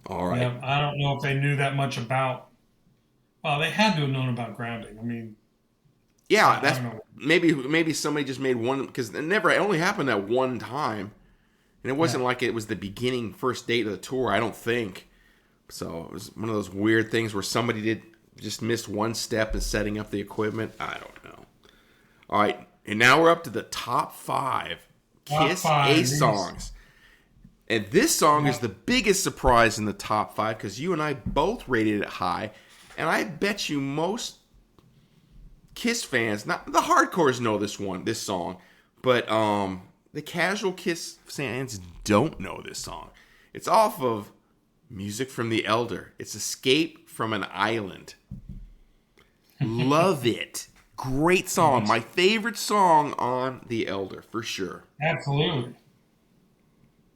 All right. Yeah, I don't know if they knew that much about. Well, they had to have known about grounding. I mean, Yeah, I that's don't know. maybe somebody just made one, because it only happened that one time, and it wasn't like it was the beginning first date of the tour. I don't think so. It was one of those weird things where somebody just missed one step in setting up the equipment. I don't know. All right, and now we're up to the top 5 Kiss Ace songs. And this song is the biggest surprise in the top 5 because you and I both rated it high. And I bet you most Kiss fans, not the hardcores, know this song. But the casual Kiss fans don't know this song. It's off of Music from the Elder. It's Escape from an Island. Love it. Great song. My favorite song on The Elder, for sure. Absolutely.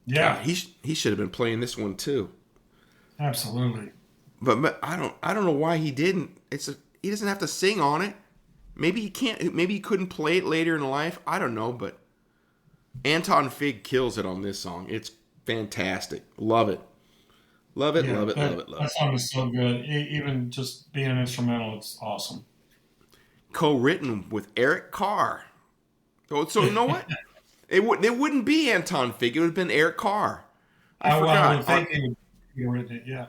Yeah, God, he should have been playing this one too. absolutely. But I don't know why he didn't. He doesn't have to sing on it. Maybe he can't. Maybe he couldn't play it later in life. I don't know. But Anton Fig kills it on this song. It's fantastic. Love it. Love it. Yeah, Love it. that, Love it. Love that it. song is so good. Even just being an instrumental, it's awesome. Co-written with Eric Carr. So you know what? It wouldn't be Anton Fig. It would have been Eric Carr. I would forgot. think he would have written it. Yeah.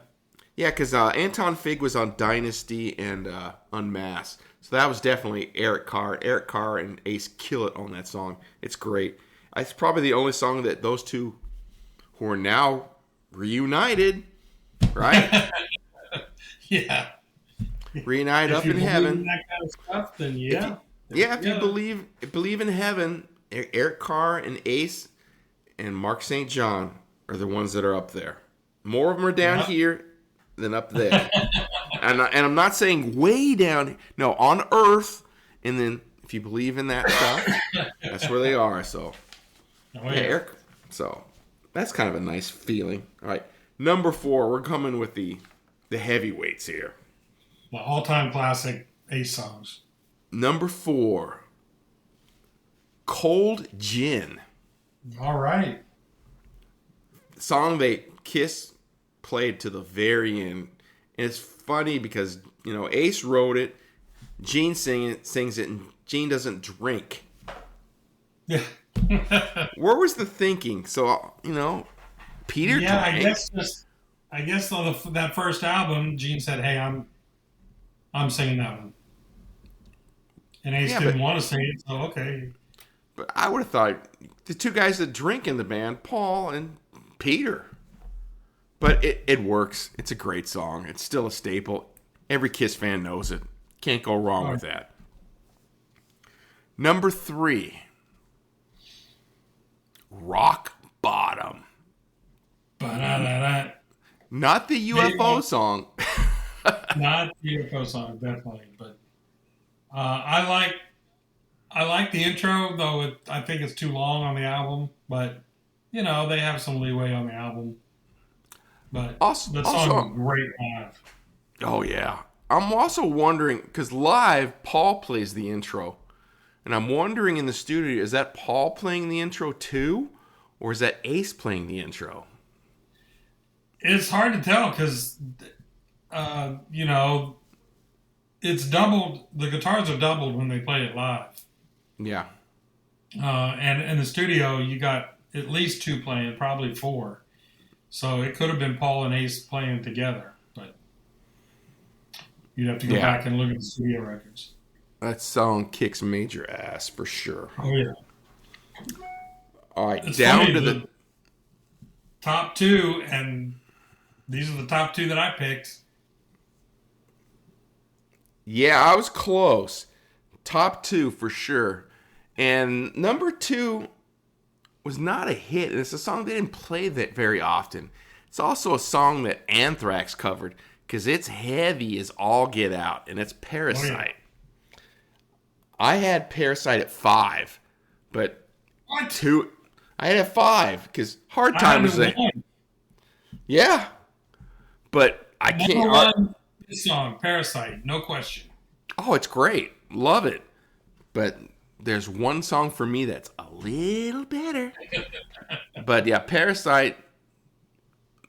Yeah, because Anton Fig was on Dynasty and Unmasked. So that was definitely Eric Carr. Eric Carr and Ace kill it on that song. It's great. It's probably the only song that those two, who are now reunited, right? Yeah. Reunited up If you in believe heaven. in that kind of stuff, then yeah. If you believe in heaven, Eric Carr and Ace and Mark St. John are the ones that are up there. More of them are down here than up there. and I'm not saying way down. No, on Earth. And then if you believe in that stuff, that's where they are. So, Eric. So that's kind of a nice feeling. All right, number 4. We're coming with the heavyweights here. The all-time classic Ace songs. Number 4. Cold Gin. All right. Song they Kiss played to the very end. And it's funny because, Ace wrote it, Gene sings it, and Gene doesn't drink. Yeah. Where was the thinking? So, Peter drank. I guess on that first album, Gene said, "Hey, I'm singing that one," and Ace didn't want to sing it, so okay. But I would have thought the two guys that drink in the band, Paul and Peter. But it works. It's a great song. It's still a staple. Every Kiss fan knows it. Can't go wrong with that. Number 3. Rock Bottom. Ba-da-da-da. Not the UFO song. Not the UFO song, definitely. But I like the intro, though I think it's too long on the album. But they have some leeway on the album. But the song is great live. Oh yeah, I'm also wondering because live Paul plays the intro, and I'm wondering in the studio, is that Paul playing the intro too, or is that Ace playing the intro? It's hard to tell because, it's doubled. The guitars are doubled when they play it live. Yeah. And in the studio, you got at least 2 playing, probably 4. So it could have been Paul and Ace playing together, but you'd have to go back and look at the studio records. That song kicks major ass for sure. Oh, yeah. All right, It's down funny, to the top 2, and these are the top 2 that I picked. Yeah, I was close. Top 2 for sure. And number 2 was not a hit. And it's a song they didn't play that very often. It's also a song that Anthrax covered because it's heavy as all get out. And it's Parasite. Oh, yeah. I had Parasite at 5. But What? I had a 5 because Hard I Time had was a a 1. yeah, but I Number can't. one, this song, Parasite, no question. Oh, it's great, love it. But there's one song for me that's a little better. But yeah, Parasite.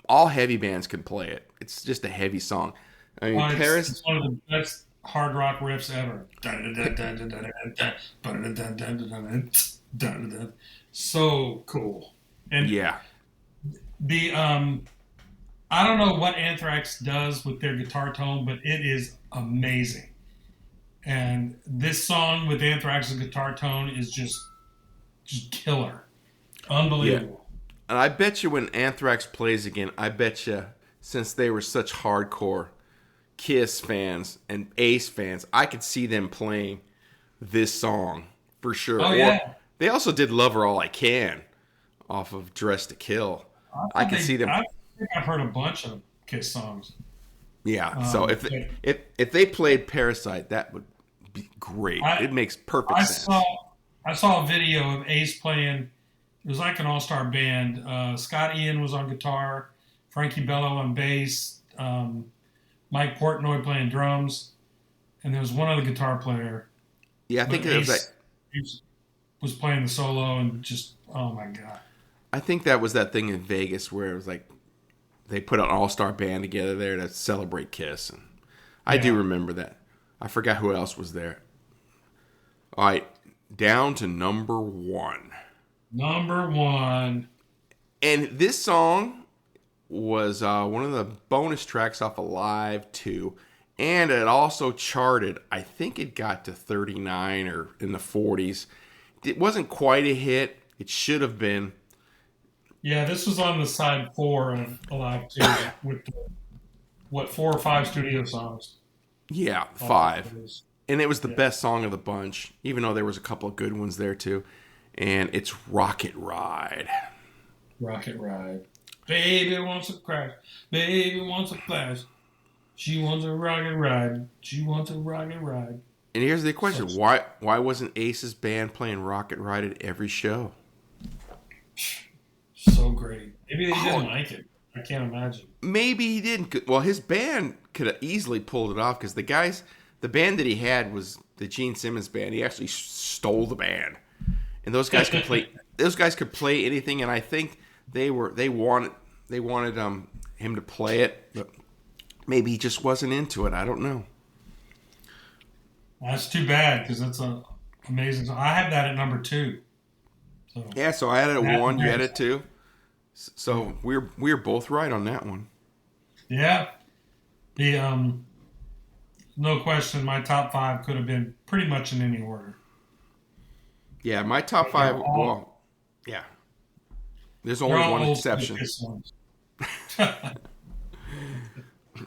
All heavy bands can play it. It's just a heavy song. I mean, It's one of the best hard rock riffs ever. So cool. And yeah, the I don't know what Anthrax does with their guitar tone, but it is amazing. And this song with Anthrax's guitar tone is just killer. Unbelievable. and I bet you when Anthrax plays again, I bet you since they were such hardcore Kiss fans and Ace fans, I could see them playing this song for sure. Oh, yeah. Or they also did "Lover All I Can" off of "Dress to Kill." I can see them. I think I've heard a bunch of Kiss songs. Yeah. So if they played "Parasite," that would be great. It makes perfect sense. I saw a video of Ace playing. It was like an all-star band. Scott Ian was on guitar, Frankie Bello on bass, Mike Portnoy playing drums, and there was one other guitar player. Yeah, I think it was like. Was playing the solo and just, oh my God. I think that was that thing in Vegas where it was like they put an all-star band together there to celebrate Kiss. And I do remember that. I forgot who else was there. All right, down to number 1. Number 1. And this song was one of the bonus tracks off of Live 2. And it also charted, I think it got to 39 or in the 40s. It wasn't quite a hit. It should have been. Yeah, this was on the side 4 of Alive 2 with, 4 or 5 studio songs. Yeah, 5. And it was the best song of the bunch, even though there was a couple of good ones there too. And it's Rocket Ride. Rocket Ride. Baby wants a crash. Baby wants a flash. She wants a rocket ride. She wants a rocket ride. And here's the question. Why wasn't Ace's band playing Rocket Ride at every show? So great. Maybe they didn't like it. I can't imagine. Maybe he didn't. Well, his band could have easily pulled it off because the band that he had was the Gene Simmons band. He actually stole the band. And those guys could play. Those guys could play anything, and I think they wanted him to play it, but maybe he just wasn't into it. I don't know. That's too bad because it's an amazing song. I had that at number 2. So Yeah, so I had it at 1. You had it 2. So we're both right on that one. yeah, the no question, my top 5 could have been pretty much in any order. Yeah, my top 5. Well, yeah. There's only They're all one old exception. Kiss songs.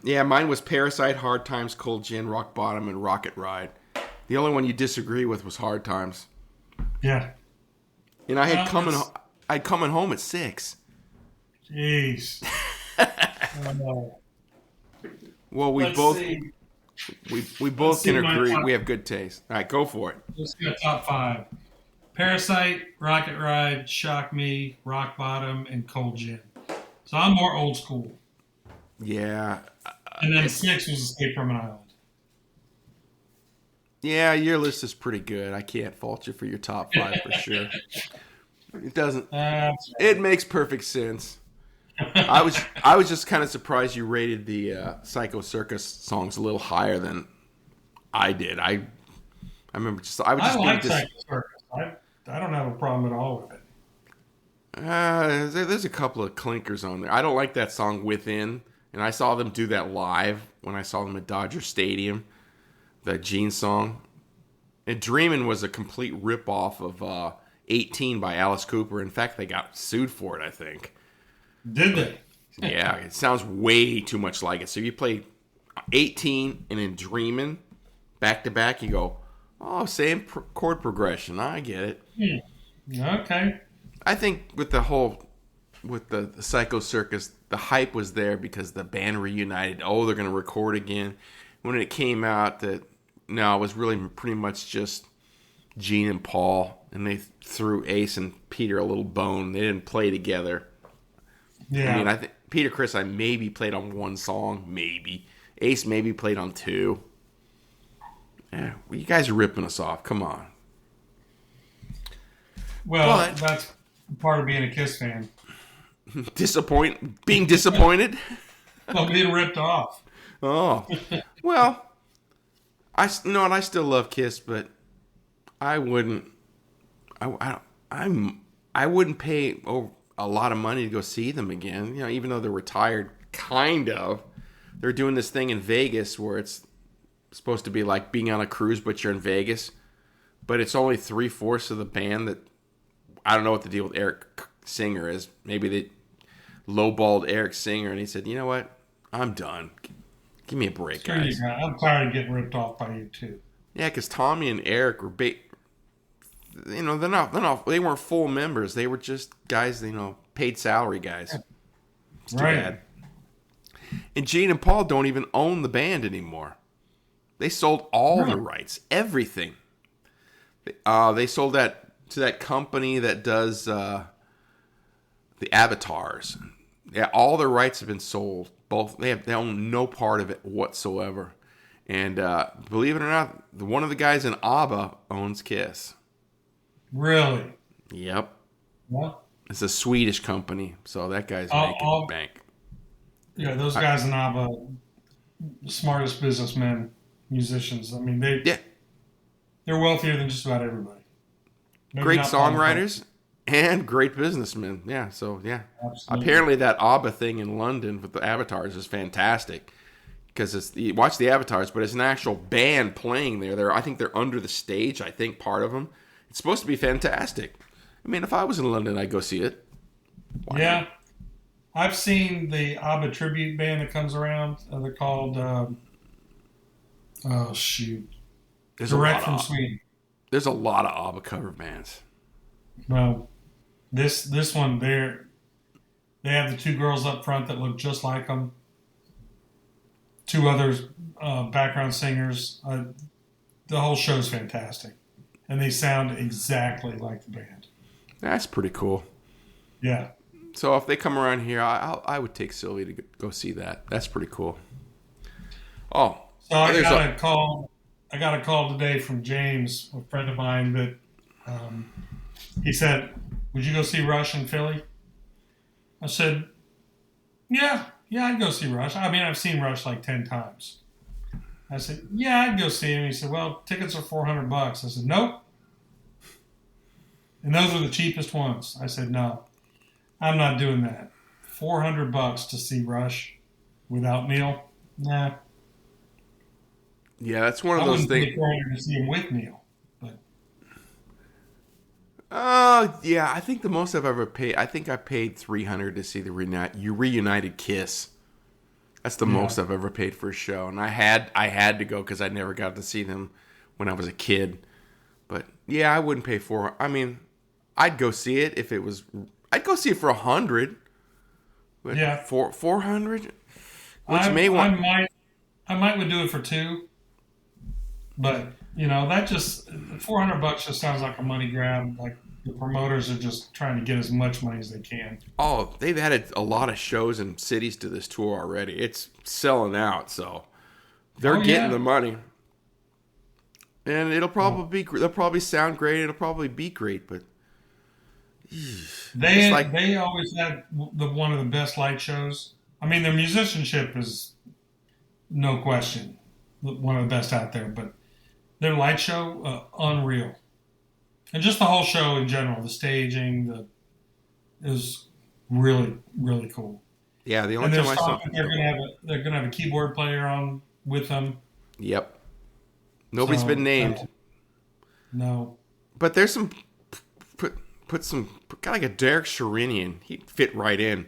Yeah, mine was Parasite, Hard Times, Cold Gin, Rock Bottom, and Rocket Ride. The only one you disagree with was Hard Times. Yeah. And I had Well, coming home at 6. Jeez. Well, we Let's both see. we both Let's see can my agree top- we have good taste. All right, go for it. Let's go top 5. Parasite, Rocket Ride, Shock Me, Rock Bottom, and Cold Gin. So I'm more old school. Yeah. And then 6 was Escape from an Island. Yeah, your list is pretty good. I can't fault you for your top 5 for sure. It doesn't. It makes perfect sense. I was just kind of surprised you rated the Psycho Circus songs a little higher than I did. I remember I was just I being like Psycho Circus. I don't have a problem at all with it. there's a couple of clinkers on there. I don't like that song Within, and I saw them do that live when I saw them at Dodger Stadium. That Gene song. And Dreamin' was a complete rip-off of 18 by Alice Cooper. In fact, they got sued for it, I think. Did they? Yeah, it sounds way too much like it. So if you play 18 and then Dreamin' back-to-back, you go, oh, same chord progression. I get it. Okay. I think with the Psycho Circus, the hype was there because the band reunited. Oh, they're going to record again. When it came out, it was really pretty much just Gene and Paul, and they threw Ace and Peter a little bone. They didn't play together. Yeah. I mean, I think Peter Criss, I maybe played on one song, maybe. Ace maybe played on two. Yeah, well, you guys are ripping us off. Come on. Well, that's part of being a Kiss fan. Being disappointed? Well, being ripped off. Oh. Well, I still love Kiss, but I wouldn't pay a lot of money to go see them again. You know, even though they're retired, kind of. They're doing this thing in Vegas where it's supposed to be like being on a cruise, but you're in Vegas. But it's only 3/4 of the band that. I don't know what the deal with Eric Singer is. Maybe they lowballed Eric Singer, and he said, "You know what? I'm done. Give me a break, guys." I'm tired of getting ripped off by you too. Yeah, because Tommy and Eric were, they're not. They weren't full members. They were just guys, paid salary guys. It's too bad. And Gene and Paul don't even own the band anymore. They sold all the rights, everything. They sold that to that company that does the avatars. Yeah, all their rights have been sold. Both they own no part of it whatsoever. And believe it or not, one of the guys in ABBA owns Kiss. Really? Yep. What? It's a Swedish company, so that guy's making bank. Yeah, those guys in ABBA, the smartest businessmen, musicians. I mean, they're wealthier than just about everybody. Maybe great songwriters and great businessmen. Yeah, so yeah. Absolutely. Apparently that ABBA thing in London with the avatars is fantastic because you watch the avatars, but it's an actual band playing there. I think they're under the stage. I think part of them. It's supposed to be fantastic. I mean, if I was in London, I'd go see it. Why not? I've seen the ABBA tribute band that comes around. They're called Direct from Sweden. There's a lot of ABBA cover bands. Well, this one, they have the two girls up front that look just like them. Two others, background singers. The whole show's fantastic. And they sound exactly like the band. That's pretty cool. Yeah. So if they come around here, I would take Sylvie to go see that. That's pretty cool. Oh. So I got a call today from James, a friend of mine, that he said, "Would you go see Rush in Philly?" I said, Yeah, I'd go see Rush. I mean, I've seen Rush like 10 times. I said, "Yeah, I'd go see him." He said, "Well, tickets are $400." I said, "Nope." And those are the cheapest ones. I said, "No, I'm not doing that. $400 to see Rush without Neil? Nah." Yeah, that's one of those things. I wouldn't pay $400 to see him with Neil. But. Yeah, I think the most I've ever paid. I think I paid $300 to see the reunited Kiss. That's the most I've ever paid for a show, and I had to go because I never got to see them when I was a kid. But yeah, I wouldn't pay $400. I mean, I'd go see it if it was. I'd go see it for $100. But yeah, $400. I might would do it for $200. But that just $400 just sounds like a money grab. Like the promoters are just trying to get as much money as they can. Oh, they've added a lot of shows and cities to this tour already. It's selling out, so they're getting the money. And it'll probably they'll probably sound great. It'll probably be great, but they always had one of the best light shows. I mean, their musicianship is no question one of the best out there, but their light show, unreal. And just the whole show in general, the staging, is really, really cool. Yeah, the only time I saw they're gonna have a keyboard player on with them. Yep. Nobody's been named. No. But there's some got like a Derek Sherinian. He'd fit right in,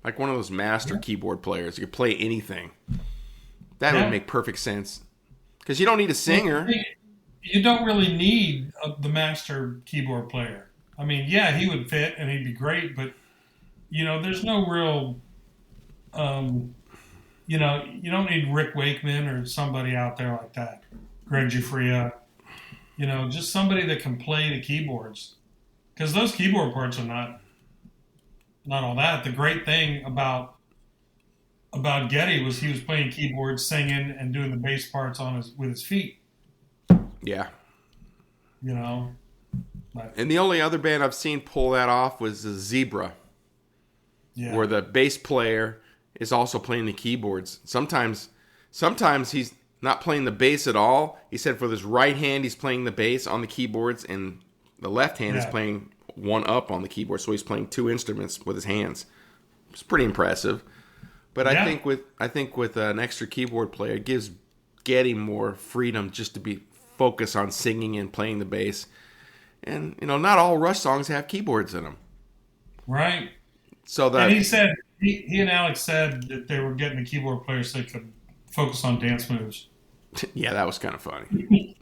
like one of those master keyboard players. You could play anything. That would make perfect sense. Because you don't need a singer. You don't really need the master keyboard player. I mean, yeah, he would fit and he'd be great, but there's no real. You don't need Rick Wakeman or somebody out there like that. Greg Giuffria. just somebody that can play the keyboards, because those keyboard parts are not all that. The great thing about Geddy was he was playing keyboards, singing, and doing the bass parts with his feet. Yeah. But, And the only other band I've seen pull that off was the Zebra, where the bass player is also playing the keyboards. Sometimes he's not playing the bass at all. He said for his right hand he's playing the bass on the keyboards, and the left hand is playing one up on the keyboard. So he's playing two instruments with his hands. It's pretty impressive. But I think with an extra keyboard player, it gives Geddy more freedom just to be focused on singing and playing the bass. And not all Rush songs have keyboards in them. Right. So and he said he and Alex said that they were getting the keyboard player so they could focus on dance moves. Yeah, that was kind of funny.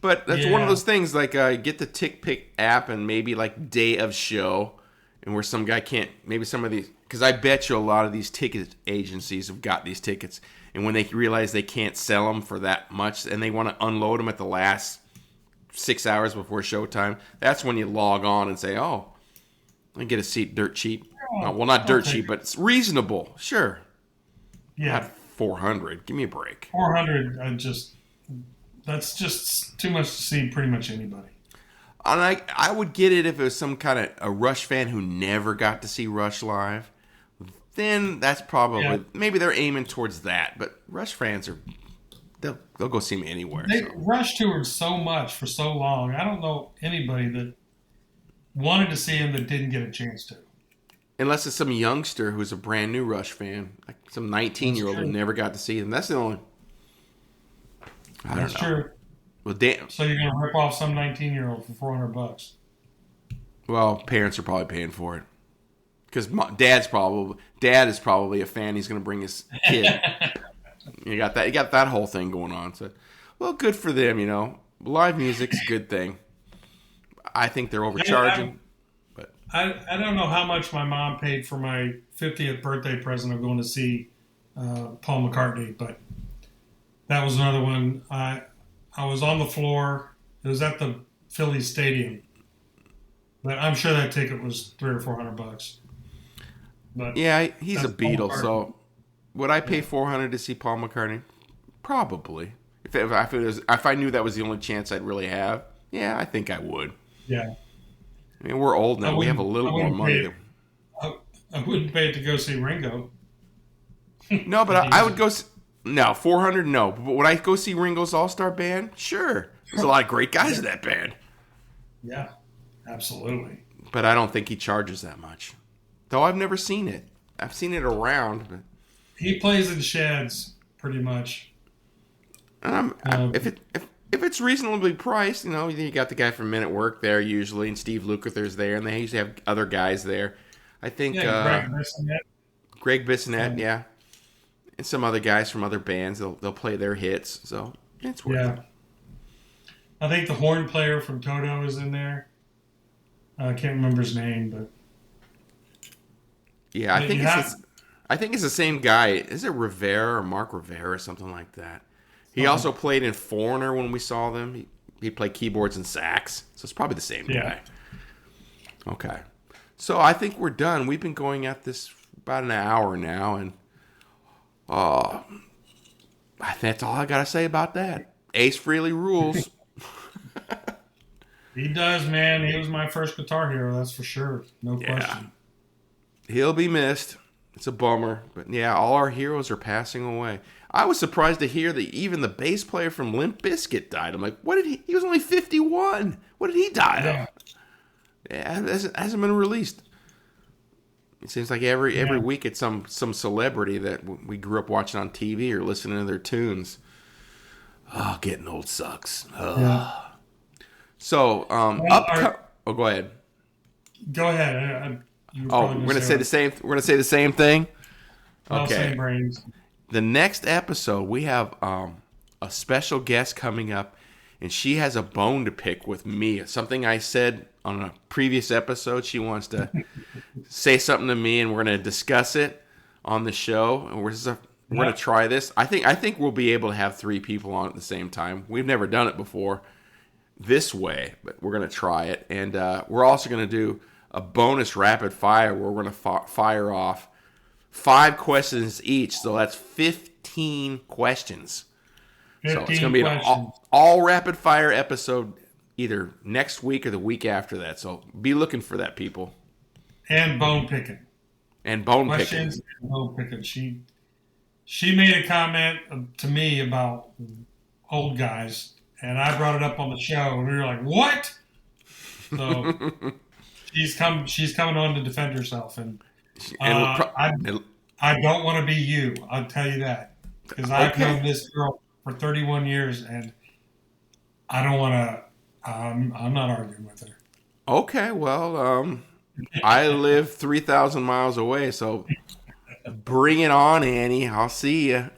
But that's one of those things, like get the TickPick app and maybe like day of show, and where some guy can't, maybe some of these, because I bet you a lot of these ticket agencies have got these tickets, and when they realize they can't sell them for that much and they want to unload them at the last 6 hours before showtime, that's when you log on and say, oh, I get a seat dirt cheap. Well, not dirt cheap, but it's reasonable. Sure. Yeah. Not 400. Give me a break. 400, that's just too much to see pretty much anybody. And I would get it if it was some kind of a Rush fan who never got to see Rush live. Then that's probably, maybe they're aiming towards that. But Rush fans they'll go see me anywhere. Rush toured so much for so long. I don't know anybody that wanted to see him that didn't get a chance to. Unless it's some youngster who's a brand new Rush fan, like some 19-year-old who never got to see them. That's the only. I don't know. That's true. Well, damn. So you're gonna rip off some 19-year-old for $400? Well, parents are probably paying for it because dad is probably a fan. He's gonna bring his kid. You got that whole thing going on. So, well, good for them. Live music's a good thing. I think they're overcharging. I don't know how much my mom paid for my 50th birthday present of going to see Paul McCartney, but that was another one. I was on the floor. It was at the Phillies Stadium, but I'm sure that ticket was $300 or $400. But yeah, he's a Beatle. So would I pay $400 to see Paul McCartney? Probably. If I knew that was the only chance I'd really have, yeah, I think I would. Yeah. I mean, we're old now. We have a little more money. I wouldn't pay it to go see Ringo. No, but I would go. No, $400. No, but would I go see Ringo's All-Star Band? Sure. There's a lot of great guys in that band. Yeah, absolutely. But I don't think he charges that much. Though I've never seen it. I've seen it around. But he plays in sheds pretty much. If it's reasonably priced, you got the guy from Men at Work there usually, and Steve Lukather's there, and they usually have other guys there. I think Greg Bissonette, yeah, and some other guys from other bands. They'll play their hits, so it's worth it. I think the horn player from Toto is in there. I can't remember his name, but yeah, I think it's the same guy. Is it Rivera or Mark Rivera or something like that? He also played in Foreigner when we saw them. He played keyboards and sax, so it's probably the same guy. Okay. So I think we're done. We've been going at this about an hour now, and that's all I got to say about that. Ace Frehley rules. He does, man. He was my first guitar hero, that's for sure. No question. He'll be missed. It's a bummer. But yeah, all our heroes are passing away. I was surprised to hear that even the bass player from Limp Bizkit died. I'm like, what did he was only 51. What did he die of? Yeah, it hasn't been released. It seems like every week it's some celebrity that we grew up watching on TV or listening to their tunes. Oh, getting old sucks. So, go ahead. Go ahead. We're gonna say the same. We're gonna say the same thing. Okay. Same brains. The next episode, we have a special guest coming up, and she has a bone to pick with me. Something I said on a previous episode. She wants to say something to me, and we're going to discuss it on the show. And We're gonna try this. I think we'll be able to have 3 people on at the same time. We've never done it before this way, but we're gonna try it. And we're also gonna do a bonus rapid fire where we're gonna fire off 5 questions each. So that's 15 questions. 15 so it's gonna be an all rapid fire episode either next week or the week after that. So be looking for that, people. And bone picking. And bone Questions picking. and bone picking. She made a comment to me about old guys, and I brought it up on the show, and we were like, "What?" So she's coming on to defend herself, and I don't want to be you. I'll tell you that, because I've known this girl for 31 years, and I don't want to. I'm not arguing with her. Okay, well, I live 3,000 miles away, so bring it on, Annie. I'll see you.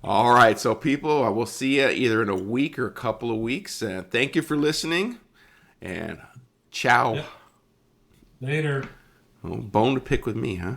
All right, so people, I will see you either in a week or a couple of weeks. Thank you for listening, and ciao. Yep. Later. Oh, bone to pick with me, huh?